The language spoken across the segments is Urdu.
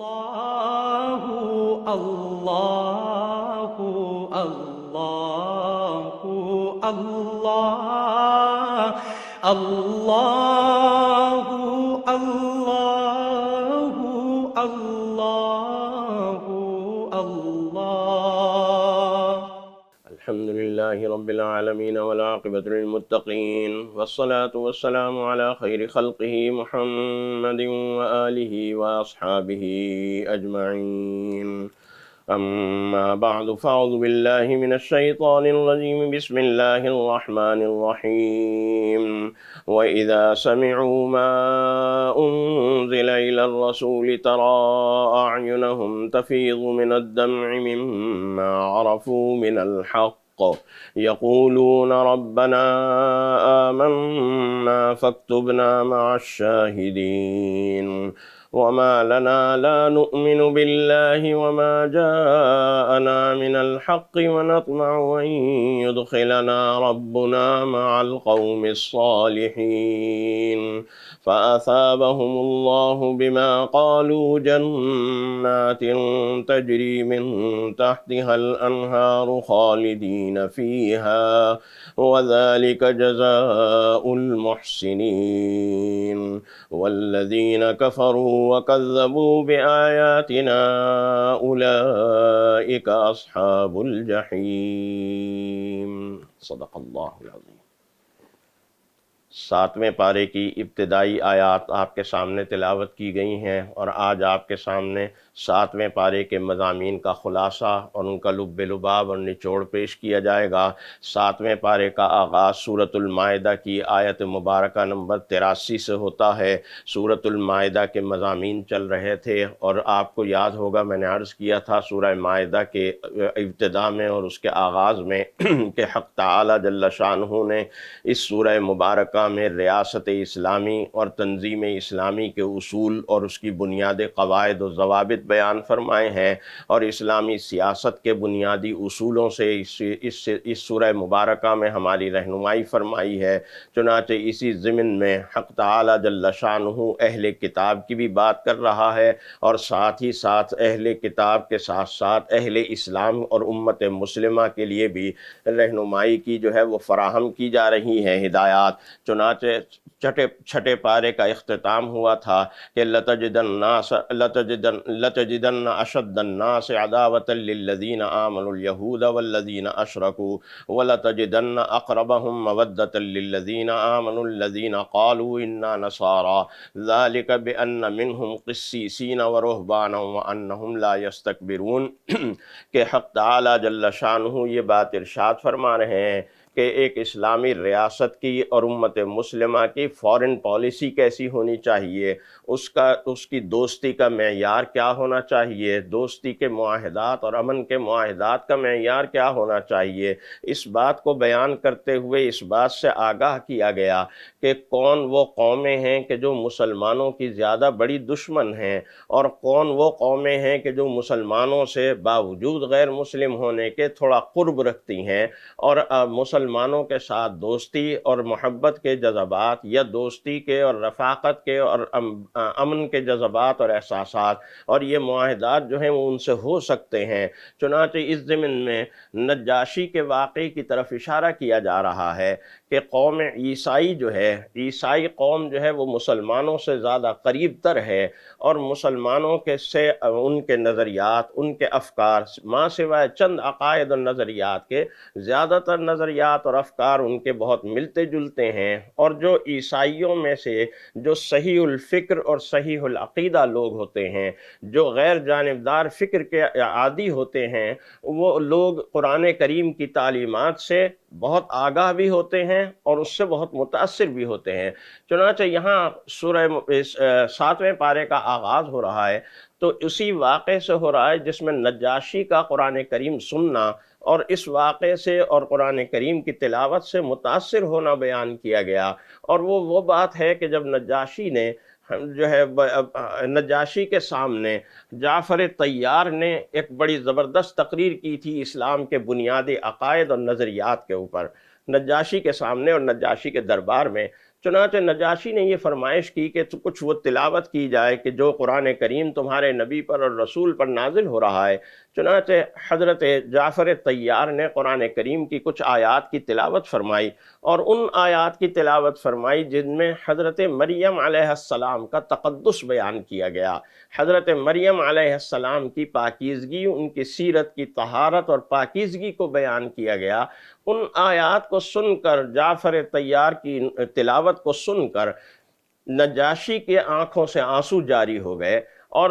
الله الله الله الله الله الله الله الله. الحمد لله رب العالمين والعاقبة للمتقين والصلاة والسلام على خير خلقه محمد وآله وأصحابه أجمعين. أما بعد فأعوذ بالله من الشيطان الرجيم. بسم الله الرحمن الرحيم. وإذا سمعوا ما أنزل إلى الرسول ترى أعينهم تفيض من الدمع مما عرفوا من الحق يقولون ربنا آمنا فاكتبنا مع الشاهدين. وما لنا لا نؤمن بالله وما جاءنا من الحق ونطمع أن يدخلنا ربنا مع القوم الصالحين. فأثابهم الله بما قالوا جنات تجري من تحتها الأنهار خالدين فيها وذلك جزاء المحسنين. والذين كفروا وكذبوا بآياتنا أولئك أصحاب الجحيم. صدق اللہ العظیم. 7ویں پارے کی ابتدائی آیات آپ کے سامنے تلاوت کی گئی ہیں، اور آج آپ کے سامنے 7ویں پارے کے مضامین کا خلاصہ اور ان کا لب لباب اور نچوڑ پیش کیا جائے گا. 7ویں پارے کا آغاز سورۃ المائدہ کی آیت مبارکہ نمبر 83 سے ہوتا ہے. سورۃ المائدہ کے مضامین چل رہے تھے، اور آپ کو یاد ہوگا میں نے عرض کیا تھا سورہ مائدہ کے ابتدا میں اور اس کے آغاز میں کہ حق تعالی جل شانہ نے اس سورہ مبارکہ میں ریاست اسلامی اور تنظیم اسلامی کے اصول اور اس کی بنیادی قواعد و ضوابط بیان فرمائے ہیں، اور اسلامی سیاست کے بنیادی اصولوں سے اس سورہ مبارکہ میں ہماری رہنمائی فرمائی ہے. چنانچہ اسی ضمن میں حق تعالی جل شانہ اہل کتاب کی بھی بات کر رہا ہے، اور ساتھ ہی ساتھ اہل کتاب کے ساتھ ساتھ اہل اسلام اور امت مسلمہ کے لیے بھی رہنمائی کی جو ہے وہ فراہم کی جا رہی ہے ہدایات. چنانچہ چھٹے پارے کا اختتام ہوا تھا کہ لتجدن اشد الناس عداوۃ للذین آمنوا اليہود والذین اشرکوا ولتجدن اقربهم مودۃ للذین آمنوا الذین قالوا انا نصارى ذلك بأن منهم قسیسین ورہبانا وانہم لا یستکبرون. کہ حق تعالی جل شانہ یہ بات ارشاد فرما رہے ہیں کہ ایک اسلامی ریاست کی اور امت مسلمہ کی فارن پالیسی کیسی ہونی چاہیے، اس کی دوستی کا معیار کیا ہونا چاہیے، دوستی کے معاہدات اور امن کے معاہدات کا معیار کیا ہونا چاہیے. اس بات کو بیان کرتے ہوئے اس بات سے آگاہ کیا گیا کہ کون وہ قومیں ہیں کہ جو مسلمانوں کی زیادہ بڑی دشمن ہیں، اور کون وہ قومیں ہیں کہ جو مسلمانوں سے باوجود غیر مسلم ہونے کے تھوڑا قرب رکھتی ہیں، اور مسلمانوں کے ساتھ دوستی اور محبت کے جذبات یا دوستی کے اور رفاقت کے اور امن کے جذبات اور احساسات اور یہ معاہدات جو ہیں وہ ان سے ہو سکتے ہیں. چنانچہ اس ضمن میں نجاشی کے واقعے کی طرف اشارہ کیا جا رہا ہے کہ قوم عیسائی جو ہے، عیسائی قوم جو ہے وہ مسلمانوں سے زیادہ قریب تر ہے، اور مسلمانوں کے سے ان کے نظریات، ان کے افکار ماں سوائے چند عقائد اور نظریات کے زیادہ تر نظریات اور افکار ان کے بہت ملتے جلتے ہیں. اور جو عیسائیوں میں سے جو صحیح الفکر اور صحیح العقیدہ لوگ ہوتے ہیں، جو غیر جانبدار فکر کے عادی ہوتے ہیں، وہ لوگ قرآن کریم کی تعلیمات سے بہت آگاہ بھی ہوتے ہیں اور اس سے بہت متاثر بھی ہوتے ہیں. چنانچہ یہاں سورہ 7ویں پارے کا آغاز ہو رہا ہے تو اسی واقعے سے ہو رہا ہے جس میں نجاشی کا قرآن کریم سننا اور اس واقعے سے اور قرآن کریم کی تلاوت سے متاثر ہونا بیان کیا گیا. اور وہ بات ہے کہ جب نجاشی نے جو ہے نجاشی کے سامنے جعفر طیار نے ایک بڑی زبردست تقریر کی تھی اسلام کے بنیادی عقائد اور نظریات کے اوپر، نجاشی کے سامنے اور نجاشی کے دربار میں چنانچہ نجاشی نے یہ فرمائش کی کہ کچھ وہ تلاوت کی جائے کہ جو قرآن کریم تمہارے نبی پر اور رسول پر نازل ہو رہا ہے۔ چنانچہ حضرت جعفر طیار نے قرآن کریم کی کچھ آیات کی تلاوت فرمائی، اور ان آیات کی تلاوت فرمائی جن میں حضرت مریم علیہ السلام کا تقدس بیان کیا گیا، حضرت مریم علیہ السلام کی پاکیزگی، ان کی سیرت کی طہارت اور پاکیزگی کو بیان کیا گیا۔ ان آیات کو سن کر، جعفر طیار کی تلاوت کو سن کر نجاشی کے آنکھوں سے آنسو جاری ہو گئے، اور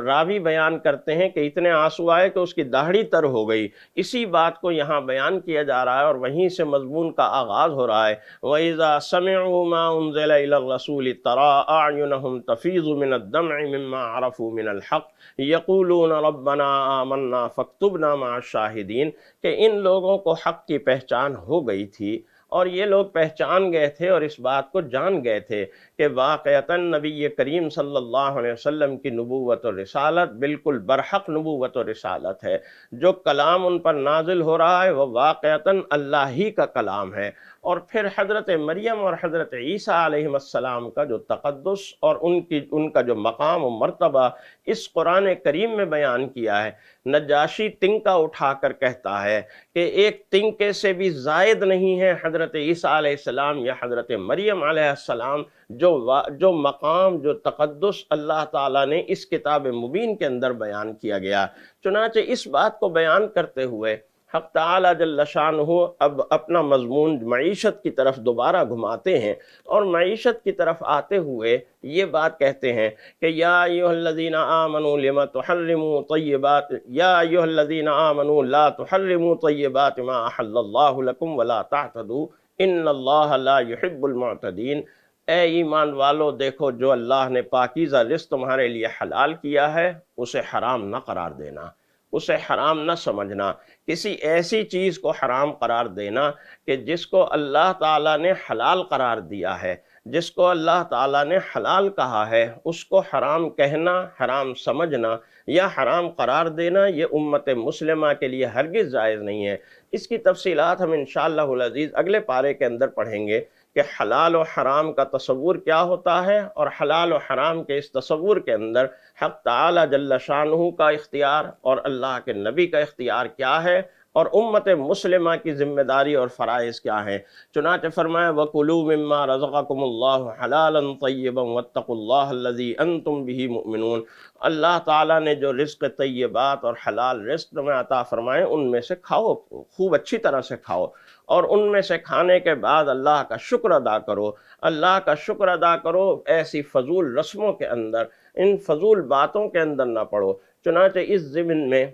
راوی بیان کرتے ہیں کہ اتنے آنسو آئے کہ اس کی داڑھی تر ہو گئی۔ اسی بات کو یہاں بیان کیا جا رہا ہے اور وہیں سے مضمون کا آغاز ہو رہا ہے۔ وَإِذَا سَمِعُوا مَا أُنزِلَ إِلَى الرَّسُولِ تَرَىٰ أَعْيُنَهُمْ تَفِيضُ مِنَ الدَّمْعِ مِمَّا عَرَفُوا مِنَ الْحَقِّ يَقُولُونَ رَبَّنَا آمَنَّا فَاكْتُبْنَا مَعَ الشَّاهِدِينَ، کہ ان لوگوں کو حق کی پہچان ہو گئی تھی، اور یہ لوگ پہچان گئے تھے اور اس بات کو جان گئے تھے کہ واقعتاً نبی کریم صلی اللہ علیہ وسلم کی نبوت اور رسالت بالکل برحق نبوت اور رسالت ہے، جو کلام ان پر نازل ہو رہا ہے وہ واقعتاً اللہ ہی کا کلام ہے۔ اور پھر حضرت مریم اور حضرت عیسیٰ علیہ السلام کا جو تقدس اور ان کا جو مقام و مرتبہ اس قرآن کریم میں بیان کیا ہے، نجاشی تنکا اٹھا کر کہتا ہے کہ ایک تنکے سے بھی زائد نہیں ہے حضرت عیسیٰ علیہ السلام یا حضرت مریم علیہ السلام جو مقام، جو تقدس اللہ تعالیٰ نے اس کتاب مبین کے اندر بیان کیا گیا۔ چنانچہ اس بات کو بیان کرتے ہوئے حق تعالیٰ جل شانہ اب اپنا مضمون معیشت کی طرف دوبارہ گھماتے ہیں، اور معیشت کی طرف آتے ہوئے یہ بات کہتے ہیں کہ یا ایھا الذین آمنوا لما تحرموا طیبات یا ایھا الذین آمنوا لا تحرموا طیبات ما احل اللہ لکم ولا تعتدوا ان اللہ لا يحب المعتدین۔ اے ایمان والو، دیکھو جو اللہ نے پاکیزہ رزق تمہارے لیے حلال کیا ہے اسے حرام نہ قرار دینا، اسے حرام نہ سمجھنا، کسی ایسی چیز کو حرام قرار دینا کہ جس کو اللہ تعالیٰ نے حلال قرار دیا ہے، جس کو اللہ تعالیٰ نے حلال کہا ہے، اس کو حرام کہنا، حرام سمجھنا یا حرام قرار دینا، یہ امت مسلمہ کے لیے ہرگز جائز نہیں ہے۔ اس کی تفصیلات ہم انشاءاللہ العزیز اگلے پارے کے اندر پڑھیں گے کہ حلال و حرام کا تصور کیا ہوتا ہے، اور حلال و حرام کے اس تصور کے اندر حق تعالی جل شانہ کا اختیار اور اللہ کے نبی کا اختیار کیا ہے، اور امت مسلمہ کی ذمہ داری اور فرائض کیا ہیں۔ چنانچہ فرمایا وَكُلُوا مِمَّا رَزَقَكُمُ اللَّهُ حَلَالًا طَيِّبًا وَاتَّقُوا اللَّهَ الَّذِي أَنْتُمْ بِهِ مُؤْمِنُونَ۔ اللہ تعالیٰ نے جو رزق طیبات اور حلال رزق تمہیں عطا فرمائے ان میں سے کھاؤ، خوب اچھی طرح سے کھاؤ، اور ان میں سے کھانے کے بعد اللہ کا شکر ادا کرو، اللہ کا شکر ادا کرو، ایسی فضول رسموں کے اندر، ان فضول باتوں کے اندر نہ پڑو۔ چنانچہ اس ضمن میں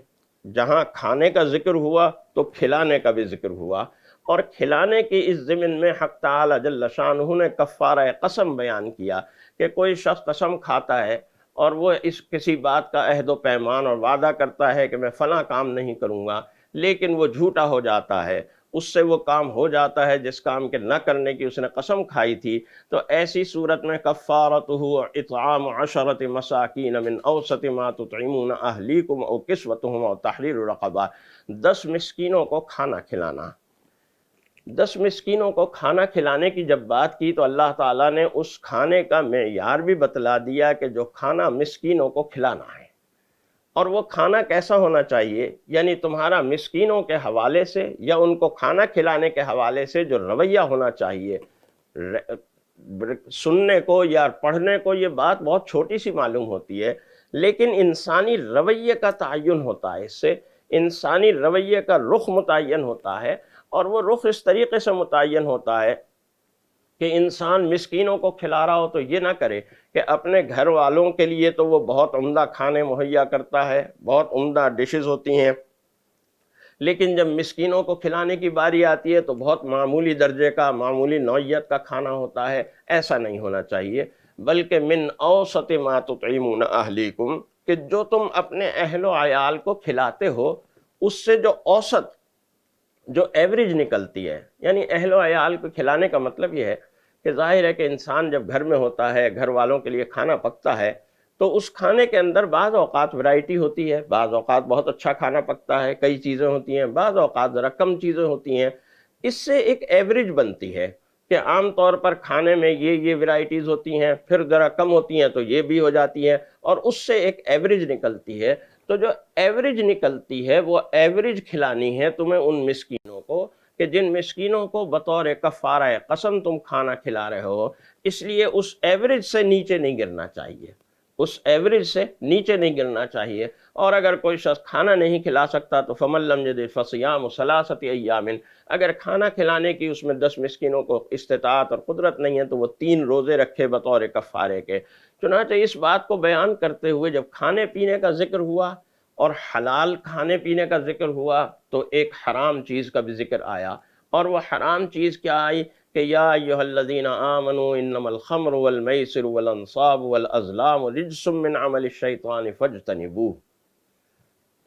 جہاں کھانے کا ذکر ہوا تو کھلانے کا بھی ذکر ہوا، اور کھلانے کی اس ضمن میں حق تعالی جل شانہ نے کفارہ قسم بیان کیا کہ کوئی شخص قسم کھاتا ہے اور وہ کسی بات کا عہد و پیمان اور وعدہ کرتا ہے کہ میں فلاں کام نہیں کروں گا، لیکن وہ جھوٹا ہو جاتا ہے، اس سے وہ کام ہو جاتا ہے جس کام کے نہ کرنے کی اس نے قسم کھائی تھی، تو ایسی صورت میں کفارتہ اطعام 10 مساکین من اوسط ما تطعمون اہلیکم او کسوتہم او تحریر رقبہ، 10 مسکینوں کو کھانا کھلانا۔ 10 مسکینوں کو کھانا کھلانے کی جب بات کی تو اللہ تعالیٰ نے اس کھانے کا معیار بھی بتلا دیا کہ جو کھانا مسکینوں کو کھلانا ہے، اور وہ کھانا کیسا ہونا چاہیے، یعنی تمہارا مسکینوں کے حوالے سے یا ان کو کھانا کھلانے کے حوالے سے جو رویہ ہونا چاہیے۔ سننے کو یا پڑھنے کو یہ بات بہت چھوٹی سی معلوم ہوتی ہے، لیکن انسانی رویے کا تعین ہوتا ہے، اس سے انسانی رویے کا رخ متعین ہوتا ہے، اور وہ رخ اس طریقے سے متعین ہوتا ہے کہ انسان مسکینوں کو کھلا رہا ہو تو یہ نہ کرے کہ اپنے گھر والوں کے لیے تو وہ بہت عمدہ کھانے مہیا کرتا ہے، بہت عمدہ ڈشز ہوتی ہیں، لیکن جب مسکینوں کو کھلانے کی باری آتی ہے تو بہت معمولی درجے کا، معمولی نوعیت کا کھانا ہوتا ہے۔ ایسا نہیں ہونا چاہیے، بلکہ من اوسط ما تطعمون اہلیکم، کہ جو تم اپنے اہل و عیال کو کھلاتے ہو اس سے جو اوسط، جو ایوریج نکلتی ہے، یعنی اہل و عیال کو کھلانے کا مطلب یہ ہے کہ ظاہر ہے کہ انسان جب گھر میں ہوتا ہے، گھر والوں کے لیے کھانا پکتا ہے، تو اس کھانے کے اندر بعض اوقات ورائٹی ہوتی ہے، بعض اوقات بہت اچھا کھانا پکتا ہے، کئی چیزیں ہوتی ہیں، بعض اوقات ذرا کم چیزیں ہوتی ہیں، اس سے ایک ایوریج بنتی ہے۔ کہ عام طور پر کھانے میں یہ ورائٹیز ہوتی ہیں، پھر ذرا کم ہوتی ہیں تو یہ بھی ہو جاتی ہے، اور اس سے ایک ایوریج نکلتی ہے. تو جو ایوریج نکلتی ہے وہ ایوریج کھلانی ہے تمہیں ان مسکینوں کو کہ جن مسکینوں کو بطور کفارہ قسم تم کھانا کھلا رہے ہو. اس لیے اس ایوریج سے نیچے نہیں گرنا چاہیے، اس ایوریج سے نیچے نہیں گرنا چاہیے. اور اگر کوئی شخص کھانا نہیں کھلا سکتا تو فمن لم یجد فصیام ثلاثۃ ایام، اگر کھانا کھلانے کی اس میں 10 مسکینوں کو استطاعت اور قدرت نہیں ہے تو وہ 3 روزے رکھے بطور کفارے کے. چنانچہ اس بات کو بیان کرتے ہوئے جب کھانے پینے کا ذکر ہوا اور حلال کھانے پینے کا ذکر ہوا تو ایک حرام چیز کا بھی ذکر آیا. اور وہ حرام چیز کیا آئی کہ یا ایھا الذین آمنوا انما الخمر والمیسر والانصاب والازلام رجس من عمل الشیطان فاجتنبوہ.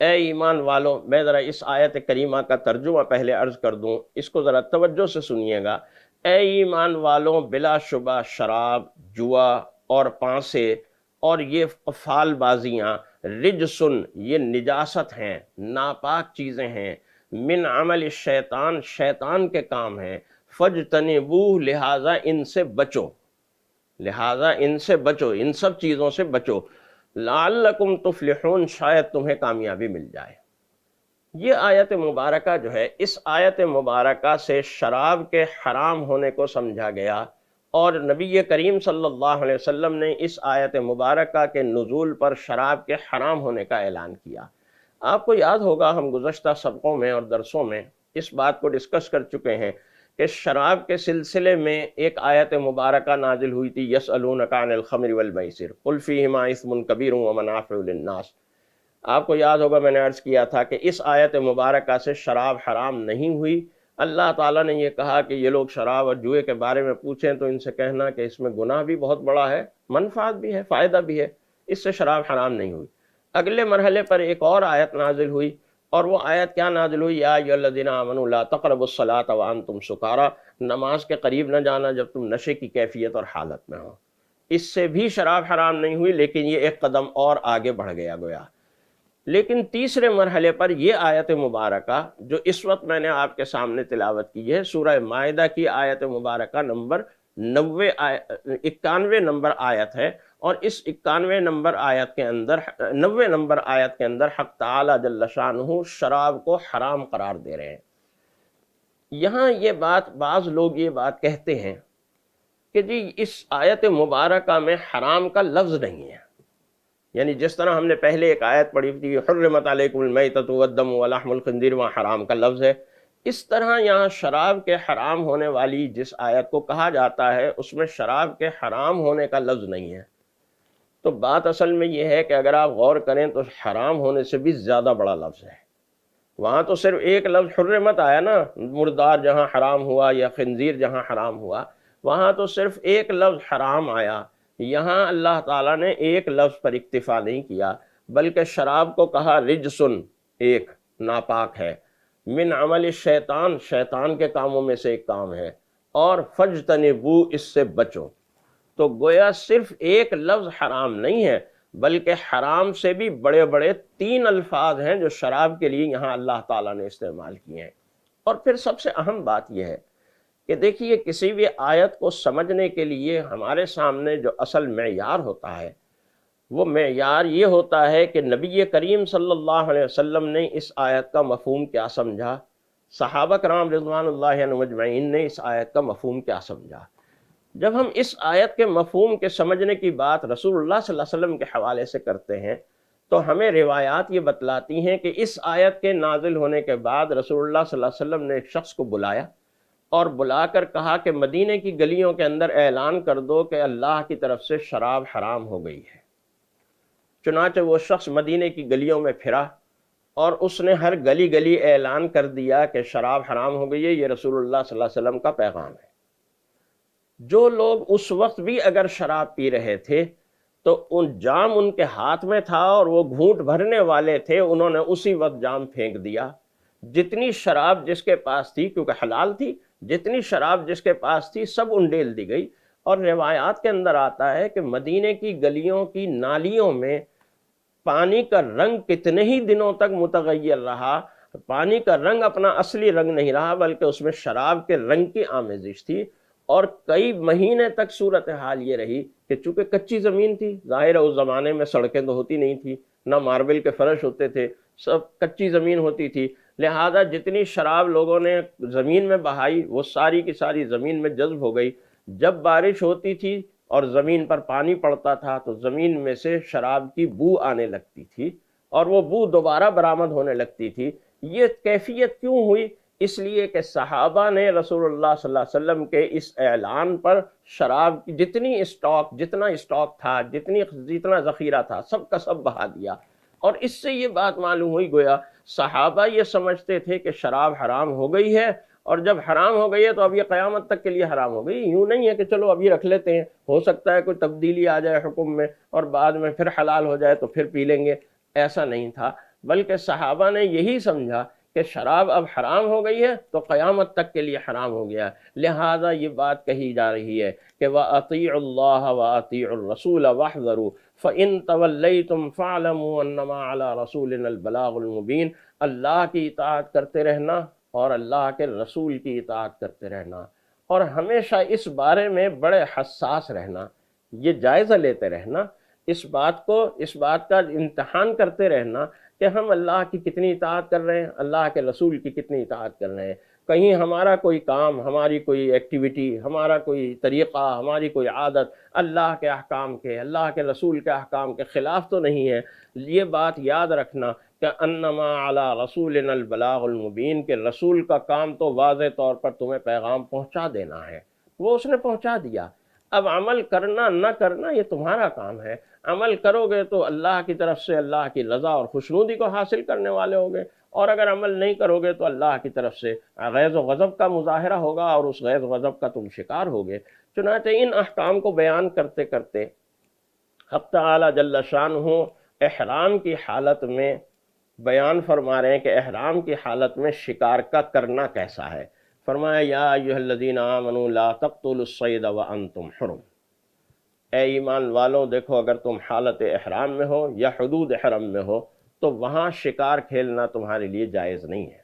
اے ایمان والو، میں ذرا اس آیت کریمہ کا ترجمہ پہلے عرض کر دوں، اس کو ذرا توجہ سے سنیے گا. اے ایمان والو، بلا شبہ شراب، جوا اور پانسے اور یہ فال بازیاں رجسن، یہ نجاست ہیں، ناپاک چیزیں ہیں، من عمل الشیطان، شیطان کے کام ہیں. فجتنبوہ، لہٰذا ان سے بچو، لہٰذا ان سے بچو، ان سب چیزوں سے بچو. لعلکم تفلحون، شاید تمہیں کامیابی مل جائے. یہ آیت مبارکہ جو ہے، اس آیت مبارکہ سے شراب کے حرام ہونے کو سمجھا گیا، اور نبی کریم صلی اللہ علیہ وسلم نے اس آیت مبارکہ کے نزول پر شراب کے حرام ہونے کا اعلان کیا. آپ کو یاد ہوگا ہم گزشتہ سبقوں میں اور درسوں میں اس بات کو ڈسکس کر چکے ہیں کہ شراب کے سلسلے میں ایک آیت مبارکہ نازل ہوئی تھی، یسألونک عن الخمر والمیسر قل فیہما اسم کبیر ومنافع للناس. آپ کو یاد ہوگا میں نے عرض کیا تھا کہ اس آیت مبارکہ سے شراب حرام نہیں ہوئی. اللہ تعالیٰ نے یہ کہا کہ یہ لوگ شراب اور جوئے کے بارے میں پوچھیں تو ان سے کہنا کہ اس میں گناہ بھی بہت بڑا ہے، منفعت بھی ہے، فائدہ بھی ہے، اس سے شراب حرام نہیں ہوئی. اگلے مرحلے پر ایک اور آیت نازل ہوئی، اور وہ آیت کیا نازل ہوئی؟ یا ایھا الذین آمنوا لا تقربوا الصلاۃ وانتم سکارى، نماز کے قریب نہ جانا جب تم نشے کی کیفیت اور حالت میں ہو. اس سے بھی شراب حرام نہیں ہوئی، لیکن یہ ایک قدم اور آگے بڑھ گیا. لیکن تیسرے مرحلے پر یہ آیت مبارکہ جو اس وقت میں نے آپ کے سامنے تلاوت کی ہے، سورہ مائدہ کی آیت مبارکہ نمبر 91 نمبر آیت ہے. اور اس 91 نمبر آیت کے اندر 90 نمبر آیت کے اندر حق تعالی جل شانہ شراب کو حرام قرار دے رہے ہیں. یہاں یہ بات، بعض لوگ یہ بات کہتے ہیں کہ جی اس آیت مبارکہ میں حرام کا لفظ نہیں ہے. یعنی جس طرح ہم نے پہلے ایک آیت پڑھی تھی حرمت علیکم المیتۃ والدم ولحم الخنزیر، وہاں حرام کا لفظ ہے، اس طرح یہاں شراب کے حرام ہونے والی جس آیت کو کہا جاتا ہے اس میں شراب کے حرام ہونے کا لفظ نہیں ہے. تو بات اصل میں یہ ہے کہ اگر آپ غور کریں تو حرام ہونے سے بھی زیادہ بڑا لفظ ہے. وہاں تو صرف ایک لفظ حرمت آیا نا، مردار جہاں حرام ہوا یا خنزیر جہاں حرام ہوا، وہاں تو صرف ایک لفظ حرام آیا. یہاں اللہ تعالیٰ نے ایک لفظ پر اکتفا نہیں کیا، بلکہ شراب کو کہا رجسن، ایک ناپاک ہے، من عمل الشیطان، شیطان کے کاموں میں سے ایک کام ہے، اور فجتنبو، اس سے بچو. تو گویا صرف ایک لفظ حرام نہیں ہے، بلکہ حرام سے بھی بڑے بڑے 3 الفاظ ہیں جو شراب کے لیے یہاں اللہ تعالیٰ نے استعمال کیے ہیں. اور پھر سب سے اہم بات یہ ہے کہ دیکھیے کسی بھی آیت کو سمجھنے کے لیے ہمارے سامنے جو اصل معیار ہوتا ہے وہ معیار یہ ہوتا ہے کہ نبی کریم صلی اللہ علیہ وسلم نے اس آیت کا مفہوم کیا سمجھا، صحابہ کرام رضوان اللہ عنہم اجمعین نے اس آیت کا مفہوم کیا سمجھا. جب ہم اس آیت کے مفہوم کے سمجھنے کی بات رسول اللہ صلی اللہ علیہ وسلم کے حوالے سے کرتے ہیں تو ہمیں روایات یہ بتلاتی ہیں کہ اس آیت کے نازل ہونے کے بعد رسول اللہ صلی اللہ علیہ وسلم نے ایک شخص کو بلایا اور بلا کر کہا کہ مدینے کی گلیوں کے اندر اعلان کر دو کہ اللہ کی طرف سے شراب حرام ہو گئی ہے. چنانچہ وہ شخص مدینے کی گلیوں میں پھرا اور اس نے ہر گلی گلی اعلان کر دیا کہ شراب حرام ہو گئی ہے. یہ رسول اللہ صلی اللہ علیہ وسلم کا پیغام ہے. جو لوگ اس وقت بھی اگر شراب پی رہے تھے تو جام ان کے ہاتھ میں تھا اور وہ گھونٹ بھرنے والے تھے، انہوں نے اسی وقت جام پھینک دیا. جتنی شراب جس کے پاس تھی، کیونکہ حلال تھی، جتنی شراب جس کے پاس تھی سب انڈیل دی گئی. اور روایات کے اندر آتا ہے کہ مدینے کی گلیوں کی نالیوں میں پانی کا رنگ کتنے ہی دنوں تک متغیر رہا. پانی کا رنگ اپنا اصلی رنگ نہیں رہا، بلکہ اس میں شراب کے رنگ کی آمیزش تھی. اور کئی مہینے تک صورتحال یہ رہی کہ چونکہ کچی زمین تھی، ظاہر ہے اس زمانے میں سڑکیں تو ہوتی نہیں تھی، نہ ماربل کے فرش ہوتے تھے، سب کچی زمین ہوتی تھی، لہذا جتنی شراب لوگوں نے زمین میں بہائی وہ ساری کی ساری زمین میں جذب ہو گئی۔ جب بارش ہوتی تھی اور زمین پر پانی پڑتا تھا تو زمین میں سے شراب کی بو آنے لگتی تھی اور وہ بو دوبارہ برآمد ہونے لگتی تھی۔ یہ کیفیت کیوں ہوئی؟ اس لیے کہ صحابہ نے رسول اللہ صلی اللہ علیہ وسلم کے اس اعلان پر شراب کی جتنا اسٹاک تھا، جتنا ذخیرہ تھا، سب کا سب بہا دیا۔ اور اس سے یہ بات معلوم ہوئی گویا صحابہ یہ سمجھتے تھے کہ شراب حرام ہو گئی ہے، اور جب حرام ہو گئی ہے تو اب یہ قیامت تک کے لیے حرام ہو گئی، یوں نہیں ہے کہ چلو ابھی رکھ لیتے ہیں، ہو سکتا ہے کوئی تبدیلی آ جائے حکم میں اور بعد میں پھر حلال ہو جائے تو پھر پی لیں گے۔ ایسا نہیں تھا، بلکہ صحابہ نے یہی سمجھا کہ شراب اب حرام ہو گئی ہے تو قیامت تک کے لیے حرام ہو گیا، لہذا یہ بات کہی جا رہی ہے کہ وَأَطِيعُوا اللَّهَ وَأَطِيعُوا الرَّسُولَ وَاحْذَرُوا فَإِن تَوَلَّيْتُمْ فَاعْلَمُوا أَنَّمَا عَلَى رَسُولِنَا الْبَلَاغُ الْمُبِينُ۔ اللہ کی اطاعت کرتے رہنا اور اللہ کے رسول کی اطاعت کرتے رہنا، اور ہمیشہ اس بارے میں بڑے حساس رہنا، یہ جائزہ لیتے رہنا، اس بات کا امتحان کرتے رہنا کہ ہم اللہ کی کتنی اطاعت کر رہے ہیں، اللہ کے رسول کی کتنی اطاعت کر رہے ہیں۔ کہیں ہمارا کوئی کام، ہماری کوئی ایکٹیویٹی، ہمارا کوئی طریقہ، ہماری کوئی عادت اللہ کے احکام کے، اللہ کے رسول کے احکام کے خلاف تو نہیں ہے۔ یہ بات یاد رکھنا کہ انما علی رسولنا البلاغ المبین، کہ رسول کا کام تو واضح طور پر تمہیں پیغام پہنچا دینا ہے، وہ اس نے پہنچا دیا۔ اب عمل کرنا نہ کرنا یہ تمہارا کام ہے، عمل کرو گے تو اللہ کی طرف سے اللہ کی رضا اور خوشنودی کو حاصل کرنے والے ہوگے، اور اگر عمل نہیں کرو گے تو اللہ کی طرف سے غیظ و غضب کا مظاہرہ ہوگا اور اس غیظ و غضب کا تم شکار ہوگے۔ چنانچہ ان احکام کو بیان کرتے کرتے حق تعالی جل شانہ احرام کی حالت میں بیان فرما رہے ہیں کہ احرام کی حالت میں شکار کا کرنا کیسا ہے۔ فرمایا یا ایھا الذین آمنوا لا تقتلوا الصید وانتم حرم، اے ایمان والوں دیکھو اگر تم حالت احرام میں ہو یا حدود حرم میں ہو تو وہاں شکار کھیلنا تمہارے لیے جائز نہیں ہے۔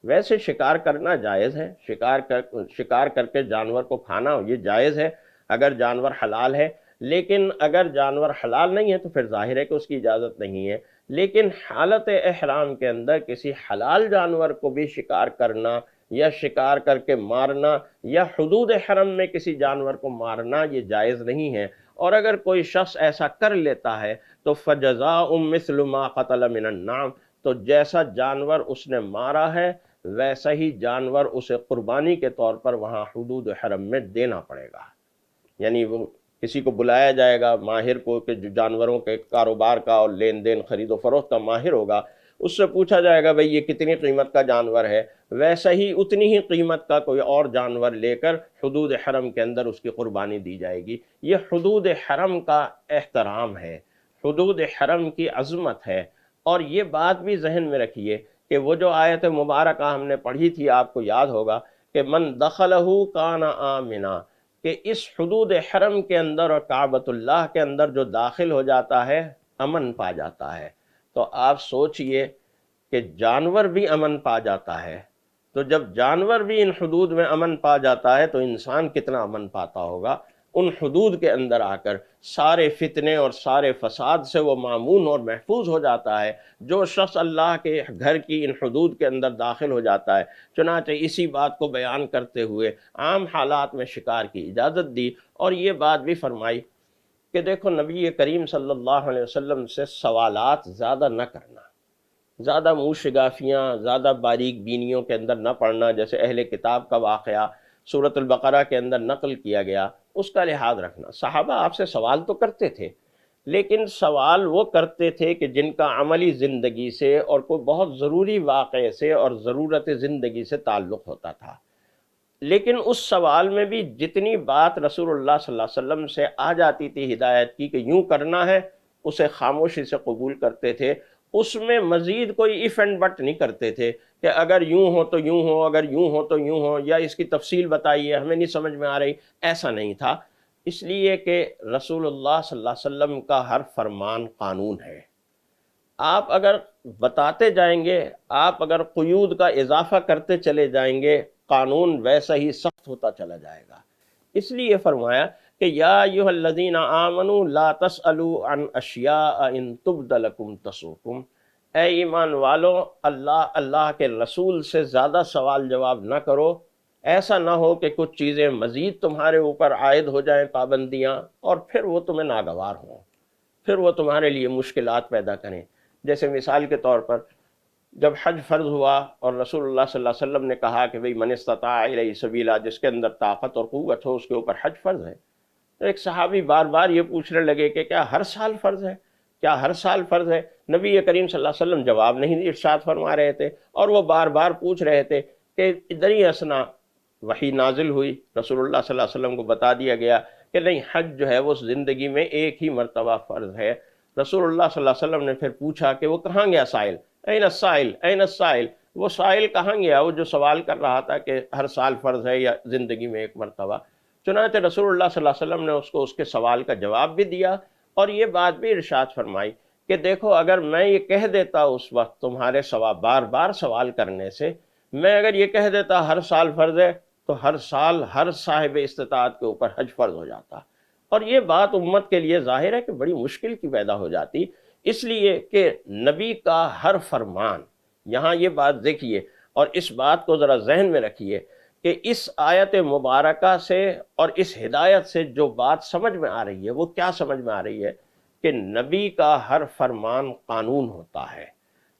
ویسے شکار کرنا جائز ہے، شکار کر کے جانور کو کھانا یہ جائز ہے اگر جانور حلال ہے، لیکن اگر جانور حلال نہیں ہے تو پھر ظاہر ہے کہ اس کی اجازت نہیں ہے۔ لیکن حالت احرام کے اندر کسی حلال جانور کو بھی شکار کرنا یا شکار کر کے مارنا یا حدود حرم میں کسی جانور کو مارنا یہ جائز نہیں ہے، اور اگر کوئی شخص ایسا کر لیتا ہے تو فجزاء مثل ما قتل من النعم، تو جیسا جانور اس نے مارا ہے ویسا ہی جانور اسے قربانی کے طور پر وہاں حدود حرم میں دینا پڑے گا۔ یعنی وہ کسی کو بلایا جائے گا ماہر کو کہ جو جانوروں کے کاروبار کا اور لین دین خرید و فروخت کا ماہر ہوگا، اس سے پوچھا جائے گا بھئی یہ کتنی قیمت کا جانور ہے، ویسا ہی اتنی ہی قیمت کا کوئی اور جانور لے کر حدود حرم کے اندر اس کی قربانی دی جائے گی۔ یہ حدود حرم کا احترام ہے، حدود حرم کی عظمت ہے۔ اور یہ بات بھی ذہن میں رکھیے کہ وہ جو آیت مبارکہ ہم نے پڑھی تھی آپ کو یاد ہوگا کہ من دخلہ کان آمنا، کہ اس حدود حرم کے اندر اور کعبۃ اللہ کے اندر جو داخل ہو جاتا ہے امن پا جاتا ہے۔ تو آپ سوچئے کہ جانور بھی امن پا جاتا ہے، تو جب جانور بھی ان حدود میں امن پا جاتا ہے تو انسان کتنا امن پاتا ہوگا۔ ان حدود کے اندر آ کر سارے فتنے اور سارے فساد سے وہ مامون اور محفوظ ہو جاتا ہے جو شخص اللہ کے گھر کی ان حدود کے اندر داخل ہو جاتا ہے۔ چنانچہ اسی بات کو بیان کرتے ہوئے عام حالات میں شکار کی اجازت دی، اور یہ بات بھی فرمائی کہ دیکھو نبی کریم صلی اللہ علیہ وسلم سے سوالات زیادہ نہ کرنا، زیادہ منہ شگافیاں، زیادہ باریک بینیوں کے اندر نہ پڑنا، جیسے اہل کتاب کا واقعہ سورۃ البقرہ کے اندر نقل کیا گیا، اس کا لحاظ رکھنا۔ صحابہ آپ سے سوال تو کرتے تھے، لیکن سوال وہ کرتے تھے کہ جن کا عملی زندگی سے اور کوئی بہت ضروری واقعے سے اور ضرورت زندگی سے تعلق ہوتا تھا۔ لیکن اس سوال میں بھی جتنی بات رسول اللہ صلی اللہ علیہ وسلم سے آ جاتی تھی ہدایت کی کہ یوں کرنا ہے، اسے خاموشی سے قبول کرتے تھے، اس میں مزید کوئی ایف اینڈ بٹ نہیں کرتے تھے کہ اگر یوں ہو تو یوں ہو، اگر یوں ہو تو یوں ہو، یا اس کی تفصیل بتائیے ہمیں نہیں سمجھ میں آ رہی، ایسا نہیں تھا۔ اس لیے کہ رسول اللہ صلی اللہ علیہ وسلم کا ہر فرمان قانون ہے۔ آپ اگر بتاتے جائیں گے، آپ اگر قیود کا اضافہ کرتے چلے جائیں گے، قانون ویسا ہی سخت ہوتا چلا جائے گا۔ اس لیے فرمایا کہ یا ایھا الذین آمنوا لا تسألوا عن اشیاء ان تبد لکم تسؤکم، اے ایمان والو اللہ کے رسول سے زیادہ سوال جواب نہ کرو، ایسا نہ ہو کہ کچھ چیزیں مزید تمہارے اوپر عائد ہو جائیں، پابندیاں، اور پھر وہ تمہیں ناگوار ہوں، پھر وہ تمہارے لیے مشکلات پیدا کریں۔ جیسے مثال کے طور پر جب حج فرض ہوا اور رسول اللہ صلی اللہ علیہ وسلم نے کہا کہ بھئی من استطاع الیہ سبیلا، جس کے اندر طاقت اور قوت ہو اس کے اوپر حج فرض ہے، تو ایک صحابی بار بار یہ پوچھنے لگے کہ کیا ہر سال فرض ہے؟ کیا ہر سال فرض ہے؟ نبی کریم صلی اللہ علیہ وسلم جواب نہیں ارشاد فرما رہے تھے، اور وہ بار بار پوچھ رہے تھے کہ ادھر ہی اثنا وحی نازل ہوئی، رسول اللہ صلی اللہ علیہ وسلم کو بتا دیا گیا کہ نہیں، حج جو ہے وہ زندگی میں ایک ہی مرتبہ فرض ہے۔ رسول اللہ صلی اللہ علیہ وسلم نے پھر پوچھا کہ وہ کہاں گیا سائل، این السائل این السائل، وہ سائل کہاں گیا، وہ جو سوال کر رہا تھا کہ ہر سال فرض ہے یا زندگی میں ایک مرتبہ؟ چنانچہ رسول اللہ صلی اللہ علیہ وسلم نے اس کے سوال کا جواب بھی دیا، اور یہ بات بھی ارشاد فرمائی کہ دیکھو، اگر میں یہ کہہ دیتا اس وقت تمہارے بار بار سوال کرنے سے، میں اگر یہ کہہ دیتا ہر سال فرض ہے، تو ہر سال ہر صاحب استطاعت کے اوپر حج فرض ہو جاتا، اور یہ بات امت کے لیے ظاہر ہے کہ بڑی مشکل کی پیدا ہو جاتی، اس لیے کہ نبی کا ہر فرمان، یہاں یہ بات دیکھیے اور اس بات کو ذرا ذہن میں رکھیے کہ اس آیت مبارکہ سے اور اس ہدایت سے جو بات سمجھ میں آ رہی ہے وہ کیا سمجھ میں آ رہی ہے کہ نبی کا ہر فرمان قانون ہوتا ہے،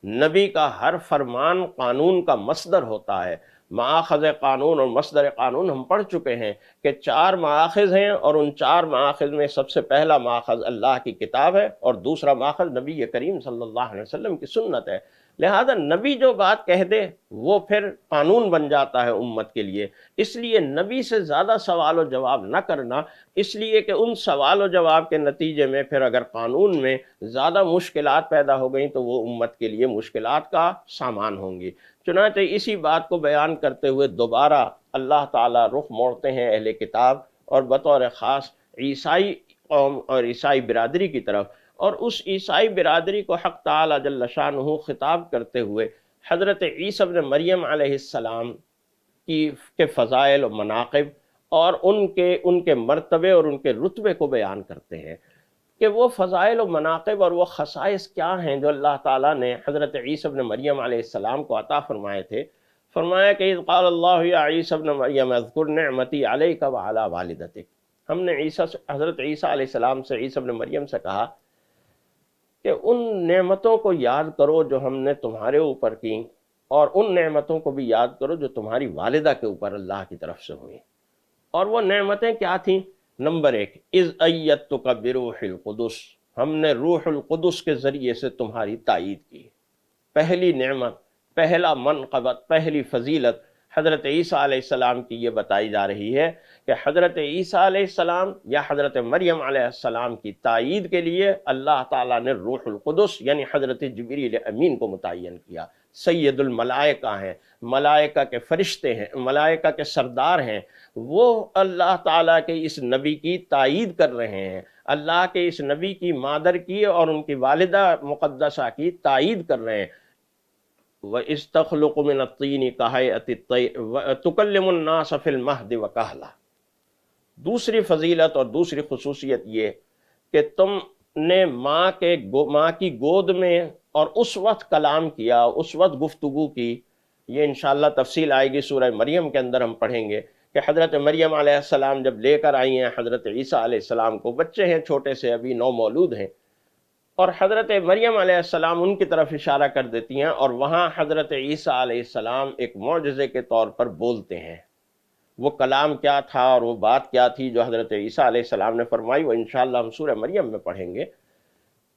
نبی کا ہر فرمان قانون کا مصدر ہوتا ہے۔ مآخذ قانون اور مصدر قانون ہم پڑھ چکے ہیں کہ 4 مآخذ ہیں، اور ان 4 مآخذ میں سب سے پہلا مآخذ اللہ کی کتاب ہے، اور دوسرا مآخذ نبی کریم صلی اللہ علیہ وسلم کی سنت ہے۔ لہذا نبی جو بات کہہ دے وہ پھر قانون بن جاتا ہے امت کے لیے، اس لیے نبی سے زیادہ سوال و جواب نہ کرنا، اس لیے کہ ان سوال و جواب کے نتیجے میں پھر اگر قانون میں زیادہ مشکلات پیدا ہو گئیں تو وہ امت کے لیے مشکلات کا سامان ہوں گی۔ چنانچہ اسی بات کو بیان کرتے ہوئے دوبارہ اللہ تعالیٰ رخ موڑتے ہیں اہل کتاب اور بطور خاص عیسائی قوم اور عیسائی برادری کی طرف، اور اس عیسائی برادری کو حق تعالیٰ جل شانہ خطاب کرتے ہوئے حضرت عیسیٰ ابن مریم علیہ السلام کے فضائل و مناقب اور ان کے مرتبے اور ان کے رتبے کو بیان کرتے ہیں کہ وہ فضائل و مناقب اور وہ خصائص کیا ہیں جو اللہ تعالیٰ نے حضرت عیسیٰ ابن مریم علیہ السلام کو عطا فرمائے تھے۔ فرمایا کہ اذ قال اللہ یا عیسیٰ ابن مریم اذکر نعمتی علیک وعلی والدتک، ہم نے حضرت عیسیٰ علیہ السلام سے، عیسیٰ ابن مریم سے کہا کہ ان نعمتوں کو یاد کرو جو ہم نے تمہارے اوپر کی، اور ان نعمتوں کو بھی یاد کرو جو تمہاری والدہ کے اوپر اللہ کی طرف سے ہوئی۔ اور وہ نعمتیں کیا تھیں؟ نمبر 1، اذ ایدتک بروح القدس، ہم نے روح القدس کے ذریعے سے تمہاری تائید کی۔ پہلی نعمت، پہلا منقبت، پہلی فضیلت حضرت عیسیٰ علیہ السلام کی یہ بتائی جا رہی ہے کہ حضرت عیسیٰ علیہ السلام یا حضرت مریم علیہ السلام کی تائید کے لیے اللہ تعالیٰ نے روح القدس یعنی حضرت جبریل امین کو متعین کیا۔ سید الملائکہ ہیں، ملائکہ کے فرشتے ہیں، ملائکہ کے سردار ہیں، وہ اللہ تعالیٰ کے اس نبی کی تائید کر رہے ہیں، اللہ کے اس نبی کی مادر کی اور ان کی والدہ مقدسہ کی تائید کر رہے ہیں۔ وَإِذْ تَخْلُقُ مِنَ الطِّينِ كَهَيْئَةِ الطَّيْرِ تُكَلِّمُ النَّاسَ فِي الْمَهْدِ وَكَهْلًا۔ دوسری فضیلت اور دوسری خصوصیت یہ کہ تم نے ماں کی گود میں اور اس وقت کلام کیا، اس وقت گفتگو کی۔ یہ انشاءاللہ تفصیل آئے گی سورہ مریم کے اندر، ہم پڑھیں گے کہ حضرت مریم علیہ السلام جب لے کر آئی ہیں حضرت عیسیٰ علیہ السلام کو، بچے ہیں چھوٹے سے، ابھی نو مولود ہیں، اور حضرت مریم علیہ السلام ان کی طرف اشارہ کر دیتی ہیں، اور وہاں حضرت عیسیٰ علیہ السلام ایک معجزے کے طور پر بولتے ہیں۔ وہ کلام کیا تھا اور وہ بات کیا تھی جو حضرت عیسیٰ علیہ السلام نے فرمائی، وہ انشاءاللہ ہم سورہ مریم میں پڑھیں گے۔